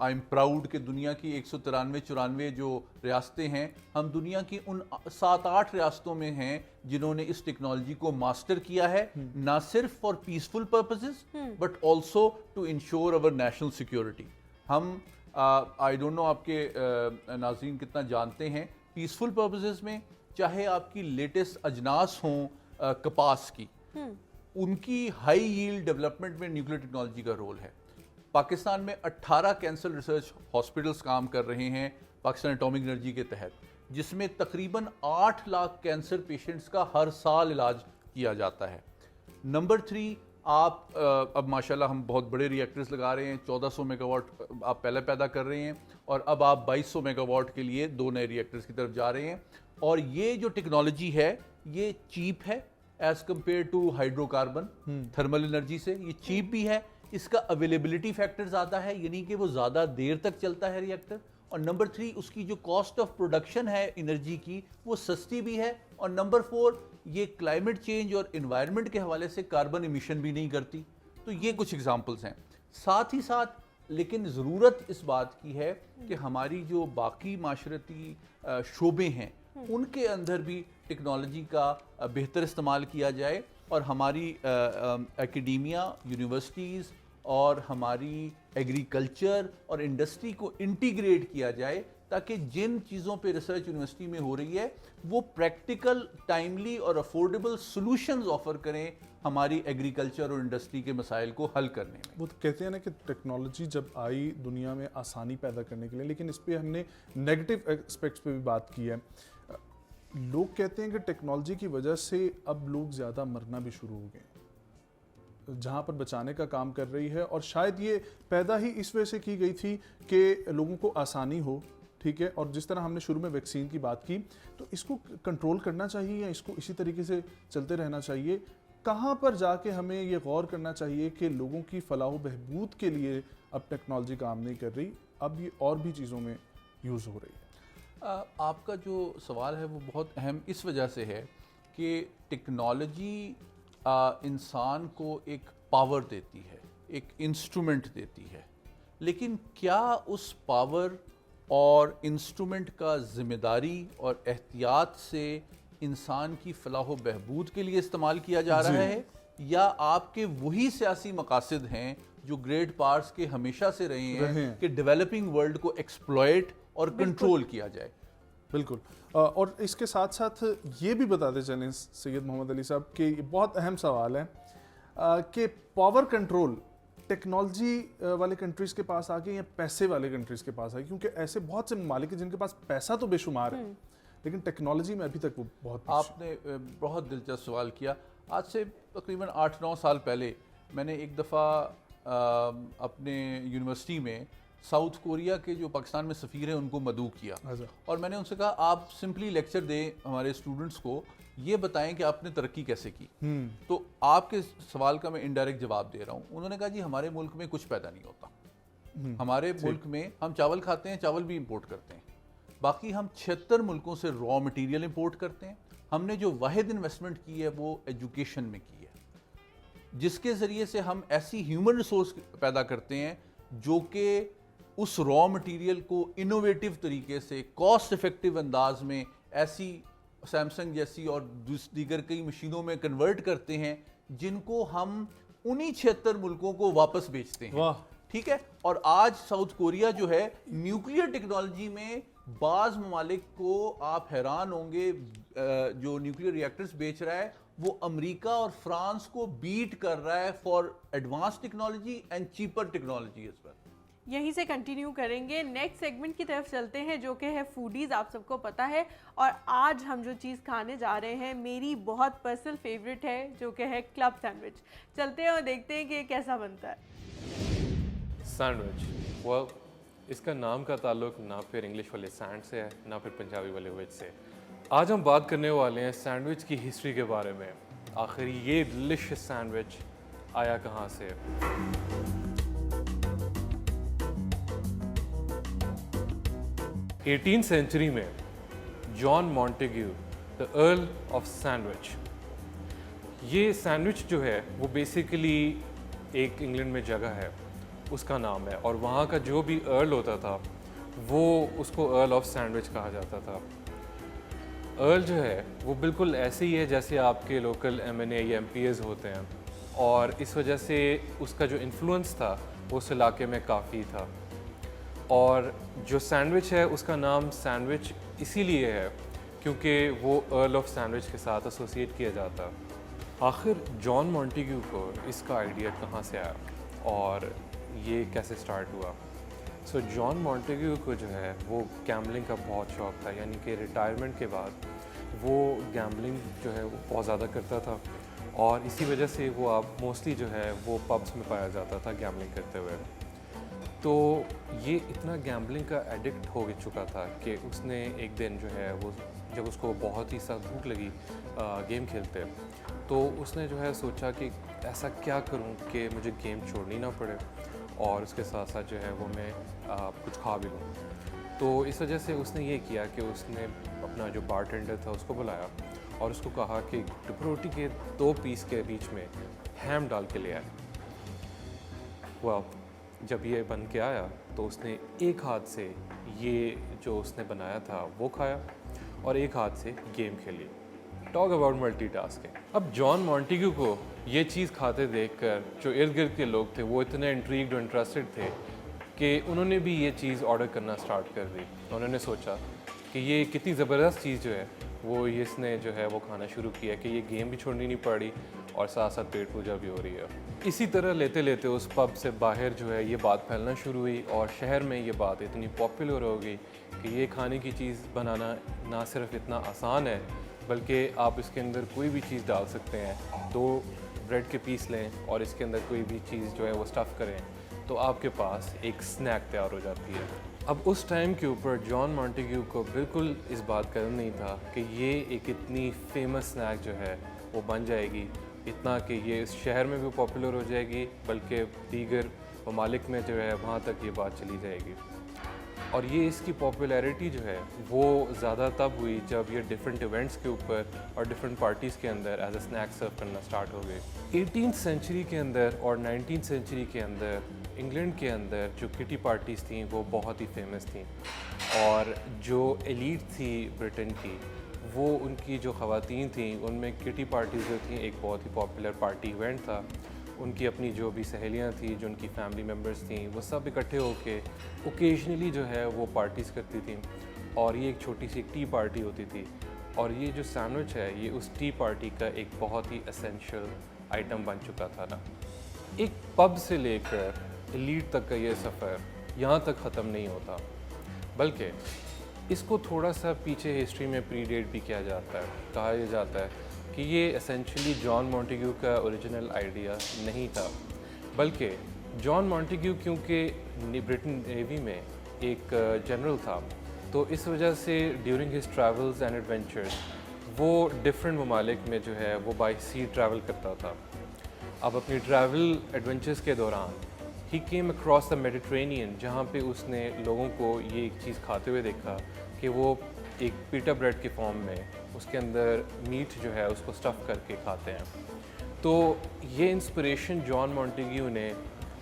आई एम प्राउड कि दुनिया की 193-94 जो रियासतें हैं, हम दुनिया की उन 7-8 रियासतों में हैं जिन्होंने इस टेक्नोलॉजी को मास्टर किया है, ना सिर्फ for peaceful purposes but also to ensure our national security. हम आई डोंट नो आपके नाज़रीन कितना जानते हैं, पीसफुल पर्पसेस में चाहे आपकी लेटेस्ट अजनास हों कपास की, उनकी हाई यील्ड डेवलपमेंट में न्यूक्लियर टेक्नोलॉजी का रोल है। पाकिस्तान में 18 कैंसर रिसर्च हॉस्पिटल्स काम कर रहे हैं पाकिस्तान एटॉमिक एनर्जी के तहत, जिसमें तकरीबन 8 लाख कैंसर पेशेंट्स का हर साल इलाज किया जाता है। नंबर 3, आप अब माशाल्लाह हम बहुत बड़े रिएक्टर्स लगा रहे हैं, 1400 मेगावाट आप पहले पैदा कर रहे हैं और अब आप 2200 मेगावाट के लिए 2 नए रिएक्टर्स की तरफ जा रहे हैं। और ये जो टेक्नोलॉजी है ये चीप है as compare to hydrocarbon thermal energy से, ये चीप भी है, इसका अवेलेबिलिटी फैक्टर ज़्यादा है, यानी कि वो ज़्यादा देर तक चलता है रिएक्टर। और नंबर 3, उसकी जो कॉस्ट ऑफ प्रोडक्शन है एनर्जी की वो सस्ती भी है। और नंबर 4, ये क्लाइमेट चेंज और इन्वायरमेंट के हवाले से कार्बन इमिशन भी नहीं करती। तो ये कुछ एग्जांपल्स हैं। साथ ही साथ लेकिन ज़रूरत इस बात की है कि हमारी जो बाकी माशरती शोबे हैं उनके अंदर भी टेक्नोलॉजी का बेहतर इस्तेमाल किया जाए और हमारी एकेडेमिया, यूनिवर्सिटीज़ और हमारी एग्रीकल्चर और इंडस्ट्री को इंटीग्रेट किया जाए, ताकि जिन चीज़ों पे रिसर्च यूनिवर्सिटी में हो रही है वो प्रैक्टिकल, टाइमली और अफोर्डेबल सॉल्यूशंस ऑफर करें हमारी एग्रीकल्चर और इंडस्ट्री के मसाइल को हल करने में। वो तो कहते हैं ना कि टेक्नोलॉजी जब आई दुनिया में आसानी पैदा करने के लिए, लेकिन इस पे हमने नेगेटिव एस्पेक्ट्स पे भी बात की है। लोग कहते हैं कि टेक्नोलॉजी की वजह से अब लोग ज़्यादा मरना भी शुरू हो गए, जहाँ पर बचाने का काम कर रही है। और शायद ये पैदा ही इस वजह से की गई थी कि लोगों को आसानी हो, ठीक है। और जिस तरह हमने शुरू में वैक्सीन की बात की, तो इसको कंट्रोल करना चाहिए या इसको इसी तरीके से चलते रहना चाहिए? कहाँ पर जाके हमें ये गौर करना चाहिए कि लोगों की फलाह बहबूद के लिए अब टेक्नोलॉजी काम नहीं कर रही, अब ये और भी चीज़ों में यूज़ हो रही है? आपका जो सवाल है वो बहुत अहम इस वजह से है कि टेक्नोलॉजी इंसान को एक पावर देती है, एक इंस्ट्रूमेंट देती है, लेकिन क्या उस पावर और इंस्ट्रूमेंट का ज़िम्मेदारी और एहतियात से इंसान की फलाह बहबूद के लिए इस्तेमाल किया जा रहा है, या आपके वही सियासी मकासद हैं जो ग्रेट पार्ट्स के हमेशा से रहे हैं कि डेवलपिंग वर्ल्ड को एक्सप्लॉइट और कंट्रोल किया जाए? बिल्कुल। और इसके साथ साथ ये भी बताते चलें सैयद मोहम्मद अली साहब कि ये बहुत अहम सवाल है कि पावर कंट्रोल टेक्नोलॉजी वाले कंट्रीज़ के पास आ गए या पैसे वाले कंट्रीज़ के पास आ गए? क्योंकि ऐसे बहुत से ममालिक हैं जिनके पास पैसा तो बेशुमार है, लेकिन टेक्नोलॉजी में अभी तक वो बहुत आपने बहुत दिलचस्प सवाल किया। आज से तकरीबन 8-9 साल पहले मैंने एक दफ़ा अपने यूनिवर्सिटी में साउथ कोरिया के जो पाकिस्तान में सफ़ीर हैं उनको मदऊ किया और मैंने उनसे कहा आप सिंपली लेक्चर दें हमारे स्टूडेंट्स को, ये बताएं कि आपने तरक्की कैसे की। तो आपके सवाल का मैं इनडायरेक्ट जवाब दे रहा हूँ। उन्होंने कहा जी हमारे मुल्क में कुछ पैदा नहीं होता, हमारे मुल्क में हम चावल खाते हैं, चावल भी इंपोर्ट करते हैं, बाकी हम 76 मुल्कों से रॉ मटेरियल इंपोर्ट करते हैं। हमने जो वाहिद इन्वेस्टमेंट की है वो एजुकेशन में की है, जिसके ज़रिए से हम ऐसी ह्यूमन रिसोर्स पैदा करते हैं जो कि उस रॉ मटेरियल को इनोवेटिव तरीके से कॉस्ट इफेक्टिव अंदाज में ऐसी सैमसंग जैसी और दीगर कई मशीनों में कन्वर्ट करते हैं जिनको हम उन्हीं 76 मुल्कों को वापस बेचते हैं। ठीक है। और आज साउथ कोरिया जो है न्यूक्लियर टेक्नोलॉजी में बाज़ ममालिक को आप हैरान होंगे, जो न्यूक्लियर रिएक्टर्स बेच रहा है वो अमेरिका और फ्रांस को बीट कर रहा है for advance technology and cheaper technology as well. यहीं से कंटिन्यू करेंगे। नेक्स्ट सेगमेंट की तरफ चलते हैं जो कि है फूडीज़, आप सबको पता है। और आज हम जो चीज़ खाने जा रहे हैं मेरी बहुत पर्सनल फेवरेट है, जो कि है क्लब सैंडविच। चलते हैं और देखते हैं कि ये कैसा बनता है। सैंडविच, well, इसका नाम का ताल्लुक ना फिर इंग्लिश वाले सैंड से है ना फिर पंजाबी वाले वेज से। आज हम बात करने वाले हैं सैंडविच की हिस्ट्री के बारे में। आखिर ये डिलिशियस सैंडविच आया कहाँ से। 18th सेंचुरी में John Montagu the Earl of Sandwich, ये सैंडविच जो है वो बेसिकली एक इंग्लैंड में जगह है, उसका नाम है, और वहाँ का जो भी अर्ल होता था वो उसको अर्ल ऑफ सैंडविच कहा जाता था। अर्ल जो है वो बिल्कुल ऐसे ही है जैसे आपके लोकल MNA या MPs होते हैं, और इस वजह से उसका जो इन्फ्लुएंस था वो उस इलाके में काफ़ी था। और जो सैंडविच है उसका नाम सैंडविच इसीलिए है क्योंकि वो अर्ल ऑफ सैंडविच के साथ एसोसिएट किया जाता। आखिर जॉन मॉन्टेग्यू को इसका आइडिया कहाँ से आया और ये कैसे स्टार्ट हुआ। सो जॉन मॉन्टेग्यू को जो है वो गैम्बलिंग का बहुत शौक़ था, यानी कि रिटायरमेंट के बाद वो गैम्बलिंग जो है वो बहुत ज़्यादा करता था, और इसी वजह से वो आप मोस्टली जो है वो पब्स में पाया जाता था गैम्बलिंग करते हुए। तो ये इतना गैम्बलिंग का एडिक्ट हो चुका था कि उसने एक दिन जो है वो जब उसको बहुत ही सख्त भूख लगी गेम खेलते, तो उसने जो है सोचा कि ऐसा क्या करूं कि मुझे गेम छोड़नी ना पड़े और उसके साथ साथ जो है वो मैं कुछ खा भी लूँ। तो इस वजह से उसने ये किया कि उसने अपना जो बारटेंडर था उसको बुलाया और उसको कहा कि रोटी के 2 पीस के बीच में हैम डाल के ले आए। वाह, जब ये बन के आया तो उसने एक हाथ से ये जो उसने बनाया था वो खाया और एक हाथ से गेम खेली। Talk about multitasking. अब जॉन मॉन्टेग्यू को ये चीज़ खाते देखकर जो इर्द गिर्द के लोग थे वो इतने इंट्रीग्ड और इंटरेस्टेड थे कि उन्होंने भी ये चीज़ ऑर्डर करना स्टार्ट कर दी। उन्होंने सोचा कि ये कितनी ज़बरदस्त चीज़ जो है वो इसने जो है वो खाना शुरू किया कि ये गेम भी छोड़नी नहीं पड़ी और साथ साथ पेट पूजा भी हो रही है। इसी तरह लेते लेते उस पब से बाहर जो है ये बात फैलना शुरू हुई और शहर में ये बात इतनी पॉपुलर हो गई कि ये खाने की चीज़ बनाना ना सिर्फ इतना आसान है बल्कि आप इसके अंदर कोई भी चीज़ डाल सकते हैं। 2 ब्रेड के पीस लें और इसके अंदर कोई भी चीज़ जो है वो स्टफ़ करें तो आपके पास एक स्नैक तैयार हो जाती है। अब उस टाइम के ऊपर जॉन मॉन्टेग्यू को बिल्कुल इस बात का नहीं था कि ये एक इतनी फेमस स्नैक जो है वो बन जाएगी, इतना कि ये इस शहर में भी पॉपुलर हो जाएगी बल्कि दीगर ममालिक में जो है वहाँ तक ये बात चली जाएगी। और ये इसकी पॉपुलैरिटी जो है वो ज़्यादा तब हुई जब ये डिफरेंट इवेंट्स के ऊपर और डिफरेंट पार्टीज़ के अंदर एज अ स्नैक सर्व करना स्टार्ट हो गए। 18th सेंचुरी के अंदर और 19th सेंचुरी के अंदर इंग्लैंड के अंदर जो किटी पार्टीज़ थी वो बहुत ही फेमस थी, और जो एलीट थी ब्रिटेन की वो उनकी जो ख़वातीन थी उनमें किटी पार्टीज़ जो थी एक बहुत ही पॉपुलर पार्टी इवेंट था। उनकी अपनी जो भी सहेलियां थी, जो उनकी फैमिली मेम्बर्स थी, वो सब इकट्ठे होके ओकेजनली जो है वो पार्टीज़ करती थी, और ये एक छोटी सी टी पार्टी होती थी। और ये जो सैंडविच है ये उस टी पार्टी का एक बहुत ही एसेंशियल आइटम बन चुका था ना। एक पब से लेकर एलीट तक का ये सफ़र यहाँ तक ख़त्म नहीं होता, बल्कि इसको थोड़ा सा पीछे हिस्ट्री में प्रीडेट भी किया जाता है। कहा यह जाता है कि ये एसेंशियली जॉन मॉन्टेग्यू का ओरिजिनल आइडिया नहीं था, बल्कि जॉन मॉन्टेग्यू क्योंकि ब्रिटेन नेवी में एक जनरल था, तो इस वजह से during his travels and adventures वो डिफरेंट ममालिक में जो है वो बाई सी ट्रैवल करता था। अब अपनी ट्रैवल एडवेंचर्स के दौरान ही केम अक्रॉस द मेडिट्रेनियन, जहाँ पे उसने लोगों को ये एक चीज़ खाते हुए देखा कि वो एक पीटा ब्रेड के फॉर्म में उसके अंदर मीट जो है उसको स्टफ़ करके खाते हैं। तो ये इंस्पिरेशन जॉन मॉन्टेग्यू ने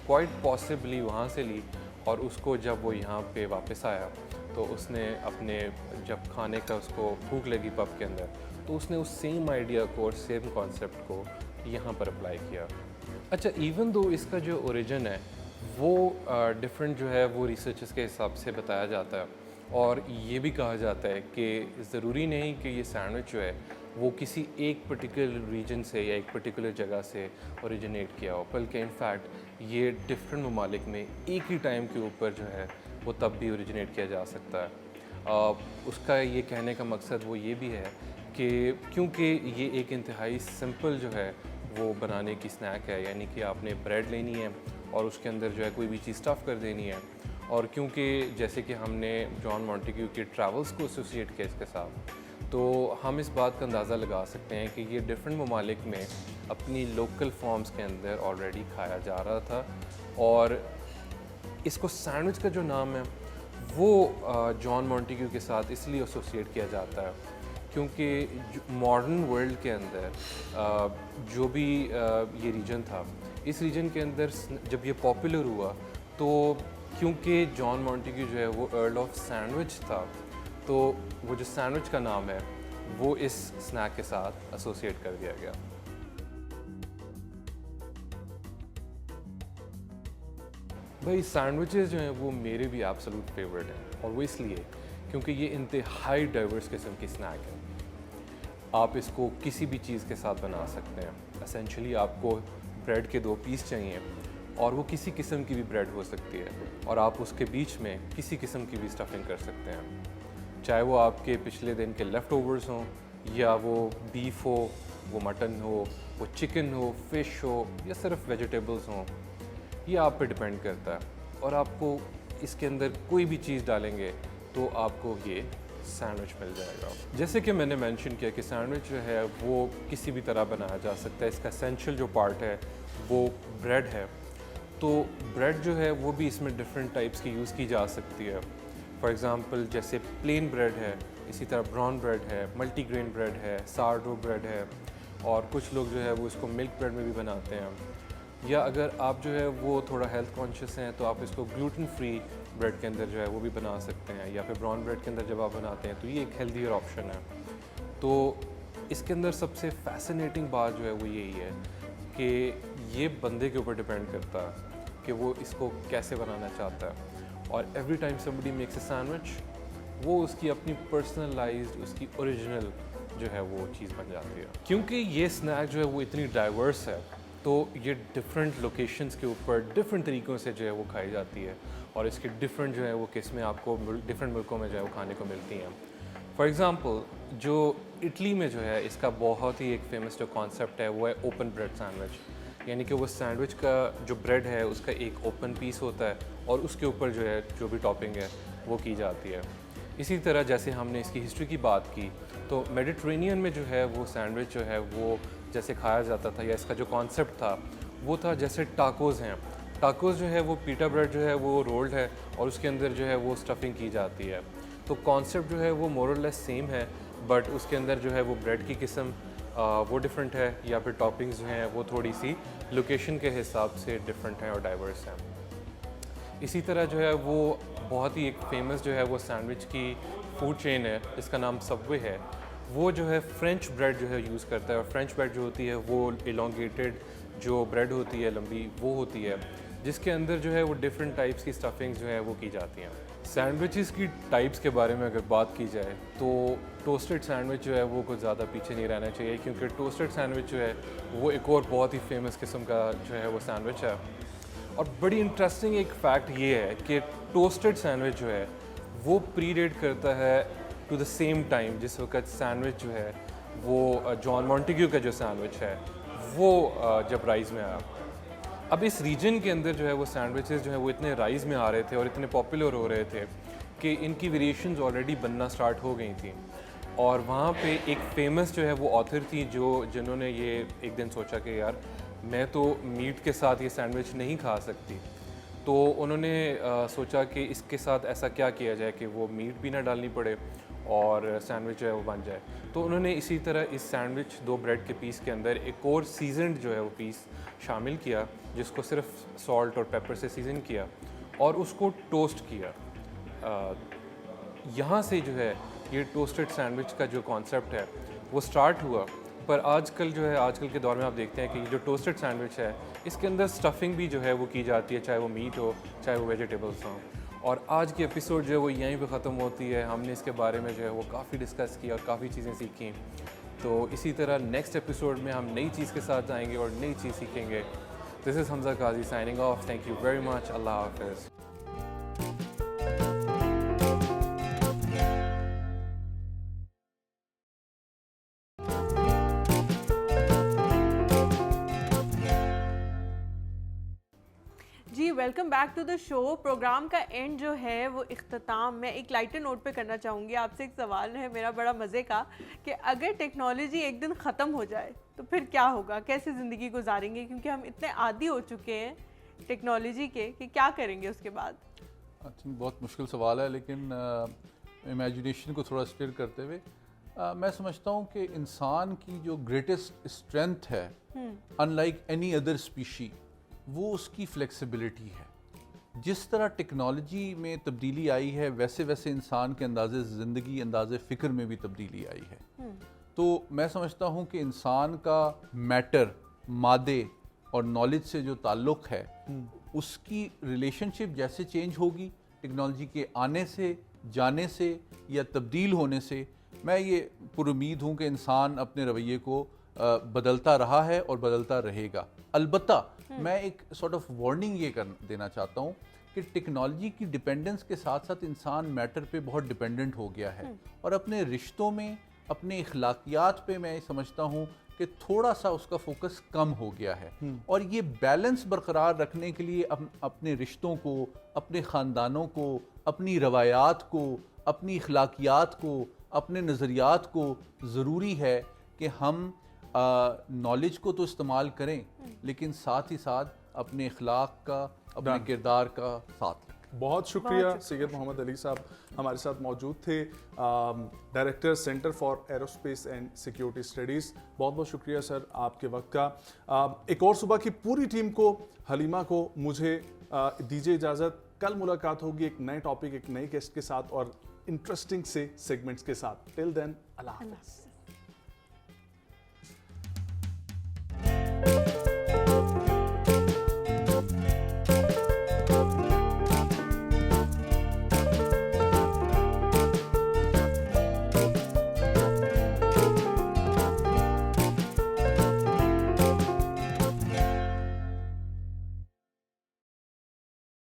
क्वाइट पॉसिबली वहाँ से ली, और उसको जब वो यहाँ पे वापस आया तो उसने अपने जब खाने का उसको भूख लगी पब के अंदर, तो उसने उस सेम आइडिया को और सेम कॉन्सेप्ट को यहाँ पर अप्लाई किया। अच्छा, इवन दो इसका जो ओरिजिन है वो डिफरेंट जो है वो रिसर्चर्स के हिसाब से बताया जाता है, और ये भी कहा जाता है कि ज़रूरी नहीं कि ये सैंडविच जो है वो किसी एक पर्टिकुलर रीजन से या एक पर्टिकुलर जगह से ओरिजिनेट किया हो, बल्कि इनफैक्ट ये डिफरेंट ममालिक में एक ही टाइम के ऊपर जो है वो तब भी ओरिजिनेट किया जा सकता है। उसका ये कहने का मकसद वो ये भी है कि क्योंकि ये एक इंतहाई सिंपल जो है वो बनाने की स्नैक है, यानी कि आपने ब्रेड लेनी है और उसके अंदर जो है कोई भी चीज़ स्टफ़ कर देनी है, और क्योंकि जैसे कि हमने जॉन मॉन्टेग्यू के ट्रैवल्स को एसोसिएट किया इसके साथ, तो हम इस बात का अंदाज़ा लगा सकते हैं कि ये डिफरेंट ममालिक में अपनी लोकल फॉर्म्स के अंदर ऑलरेडी खाया जा रहा था। और इसको सैंडविच का जो नाम है वो जॉन मॉन्टेग्यू के साथ इसलिए एसोसिएट किया जाता है क्योंकि मॉडर्न वर्ल्ड के अंदर जो भी ये रीजन था, इस रीजन के अंदर जब ये पॉपुलर हुआ तो क्योंकि जॉन मॉन्टेग्यू जो है वो अर्ल ऑफ सैंडविच था, तो वो जो सैंडविच का नाम है वो इस स्नैक के साथ एसोसिएट कर दिया गया। भाई सैंडविचेस जो हैं वो मेरे भी एब्सोल्यूट फेवरेट हैं, और वो इसलिए क्योंकि ये इंतहाई डाइवर्स किस्म की स्नैक है। आप इसको किसी भी चीज़ के साथ बना सकते हैं। एसेंशली आपको ब्रेड के 2 पीस चाहिए और वो किसी किस्म की भी ब्रेड हो सकती है, और आप उसके बीच में किसी किस्म की भी स्टफिंग कर सकते हैं, चाहे वो आपके पिछले दिन के लेफ़्ट ओवर्स हों, या वो बीफ हो, वो मटन हो, वो चिकन हो, फ़िश हो, या सिर्फ वेजिटेबल्स हों, ये आप पे डिपेंड करता है। और आपको इसके अंदर कोई भी चीज़ डालेंगे तो आपको ये सैंडविच मिल जाएगा। जैसे कि मैंने मेंशन किया कि सैंडविच जो है वो किसी भी तरह बनाया जा सकता है। इसका एसेंशियल जो पार्ट है वो ब्रेड है, तो ब्रेड जो है वो भी इसमें डिफरेंट टाइप्स की यूज़ की जा सकती है। फॉर एग्ज़ाम्पल जैसे प्लेन ब्रेड है, इसी तरह ब्राउन ब्रेड है, मल्टीग्रेन ब्रेड है, सारडो ब्रेड है, और कुछ लोग जो है वो इसको मिल्क ब्रेड में भी बनाते हैं। या अगर आप जो है वो थोड़ा हेल्थ कॉन्शियस हैं तो आप इसको ग्लूटेन फ्री ब्रेड के अंदर जो है वो भी बना सकते हैं, या फिर ब्राउन ब्रेड के अंदर जब आप बनाते हैं तो ये एक हेल्दियर ऑप्शन है। तो इसके अंदर सबसे फैसिनेटिंग बात जो है वो यही है कि ये बंदे के ऊपर डिपेंड करता है कि वो इसको कैसे बनाना चाहता है, और every time somebody makes a sandwich, वो उसकी अपनी पर्सनलाइज्ड, उसकी ओरिजिनल जो है वो चीज़ बन जाती है। क्योंकि ये स्नैक जो है वो इतनी डाइवर्स है, तो ये डिफरेंट लोकेशंस के ऊपर डिफरेंट तरीक़ों से जो है वो खाई जाती है, और इसके डिफरेंट जो है वो किस्में आपको डिफरेंट मुल्कों में जो है वो खाने को मिलती हैं। फॉर एग्ज़ाम्पल जो इटली में जो है इसका बहुत ही एक फेमस जो कॉन्सेप्ट है वो है ओपन ब्रेड सैंडविच, यानी कि वो सैंडविच का जो ब्रेड है उसका एक ओपन पीस होता है और उसके ऊपर जो है जो भी टॉपिंग है वो की जाती है। इसी तरह जैसे हमने इसकी हिस्ट्री की बात की, तो मेडिटेरेनियन में जो है वो सैंडविच जो है वो जैसे खाया जाता था, या इसका जो कॉन्सेप्ट था वो था जैसे टाकोज़ हैं। टाकोज़ जो है वो पीटा ब्रेड जो है वो रोल्ड है और उसके अंदर जो है वो स्टफिंग की जाती है। तो कॉन्सेप्ट जो है वो मोर और लेस सेम है, बट उसके अंदर जो है वो ब्रेड की किस्म वो डिफरेंट है, या फिर टॉपिंग्स जो हैं वो थोड़ी सी लोकेशन के हिसाब से डिफरेंट हैं और डाइवर्स हैं। इसी तरह जो है वो बहुत ही एक फेमस जो है वो सैंडविच की फूड चेन है, इसका नाम सबवे है। वो जो है फ्रेंच ब्रेड जो है यूज़ करता है, और फ्रेंच ब्रेड जो होती है वो इलोंगेटेड जो ब्रेड होती है लंबी वो होती है, जिसके अंदर जो है वो डिफरेंट टाइप्स की स्टफिंग्स जो है वो की जाती हैं। सैंडविचेस की टाइप्स के बारे में अगर बात की जाए तो टोस्टेड सैंडविच जो है वो कुछ ज़्यादा पीछे नहीं रहना चाहिए, क्योंकि टोस्टेड सैंडविच जो है वो एक और बहुत ही फेमस किस्म का जो है वो सैंडविच है। और बड़ी इंटरेस्टिंग एक फैक्ट ये है कि टोस्टेड सैंडविच जो है वो प्रीडेट करता है टू द सेम टाइम जिस वक्त सैंडविच जो है वो जॉन मॉन्टेग्यू का जो सैंडविच है वो जब राइज़ में आया। अब इस रीजन के अंदर जो है वो सैंडविचेस जो है वो इतने राइज़ में आ रहे थे और इतने पॉपुलर हो रहे थे कि इनकी वेरिएशंस ऑलरेडी बनना स्टार्ट हो गई थी। और वहाँ पे एक फेमस जो है वो ऑथर थी जिन्होंने ये एक दिन सोचा कि यार मैं तो मीट के साथ ये सैंडविच नहीं खा सकती, तो उन्होंने सोचा कि इसके साथ ऐसा क्या किया जाए कि वो मीट भी ना डालनी पड़े और सैंडविच जो है वो बन जाए। तो उन्होंने इसी तरह इस सैंडविच 2 ब्रेड के पीस के अंदर एक और सीजनड जो है वो पीस शामिल किया, जिसको सिर्फ सॉल्ट और पेपर से सीजन किया और उसको टोस्ट किया। यहाँ से जो है ये टोस्टेड सैंडविच का जो कॉन्सेप्ट है वो स्टार्ट हुआ। पर आजकल जो है आजकल के दौर में आप देखते हैं कि ये जो टोस्टेड सैंडविच है इसके अंदर स्टफिंग भी जो है वो की जाती है, चाहे वो मीट हो चाहे वो वेजिटेबल्स हों। और आज की एपिसोड जो है वो यहीं पे ख़त्म होती है। हमने इसके बारे में जो है वो काफ़ी डिस्कस किया और काफ़ी चीज़ें सीखी। तो इसी तरह नेक्स्ट एपिसोड में हम नई चीज़ के साथ आएंगे और नई चीज़ सीखेंगे। This is Hamza Kazi signing off. Thank you very much. Allah हाफिज़। जी welcome back to the show. Program का एंड जो है वो इख्तिताम मैं एक लाइटर नोट पे करना चाहूँगी। आपसे एक सवाल है मेरा बड़ा मज़े का कि अगर टेक्नोलॉजी एक दिन ख़त्म हो जाए तो फिर क्या होगा, कैसे ज़िंदगी गुजारेंगे, क्योंकि हम इतने आदी हो चुके हैं टेक्नोलॉजी के कि क्या करेंगे उसके बाद। आई थिंक बहुत मुश्किल सवाल है, लेकिन इमेजिनेशन को थोड़ा स्टिर करते हुए मैं समझता हूँ कि इंसान की जो ग्रेटेस्ट स्ट्रेंथ है अनलाइक एनी अदर स्पीशी, वो उसकी फ्लेक्सिबिलिटी है। जिस तरह टेक्नोलॉजी में तब्दीली आई है वैसे वैसे इंसान के अंदाज़े ज़िंदगी, अंदाज़े फ़िक्र में भी तब्दीली आई है। तो मैं समझता हूँ कि इंसान का मैटर, मादे और नॉलेज से जो ताल्लुक़ है उसकी रिलेशनशिप जैसे चेंज होगी टेक्नोलॉजी के आने से, जाने से या तब्दील होने से, मैं ये पुरुमीद हूँ कि इंसान अपने रवैये को बदलता रहा है और बदलता रहेगा। अलबत्ता मैं एक सॉर्ट ऑफ वार्निंग ये देना चाहता हूँ कि टेक्नोलॉजी की डिपेंडेंस के साथ साथ इंसान मैटर पे बहुत डिपेंडेंट हो गया है और अपने रिश्तों में, अपने इखलाकियात पे मैं समझता हूँ कि थोड़ा सा उसका फोकस कम हो गया है। और ये बैलेंस बरकरार रखने के लिए अपने रिश्तों को, अपने ख़ानदानों को, अपनी रवायात को, अपनी इखलाकियात को, अपने नज़रियात को ज़रूरी है कि हम नॉलेज को तो इस्तेमाल करें लेकिन साथ ही साथ अपने इखलाक का, अपने किरदार का साथ रखें। बहुत शुक्रिया सैयद मोहम्मद अली साहब हमारे साथ मौजूद थे, director centre for aerospace and security studies. बहुत बहुत शुक्रिया सर आपके वक्त का। एक और सुबह की पूरी टीम को, हलीमा को, मुझे दीजिए इजाज़त। कल मुलाकात होगी एक नए टॉपिक, एक नए गेस्ट के साथ और इंटरेस्टिंग से सेगमेंट्स के साथ। टिल देन अल्लाह हाफ़िज़।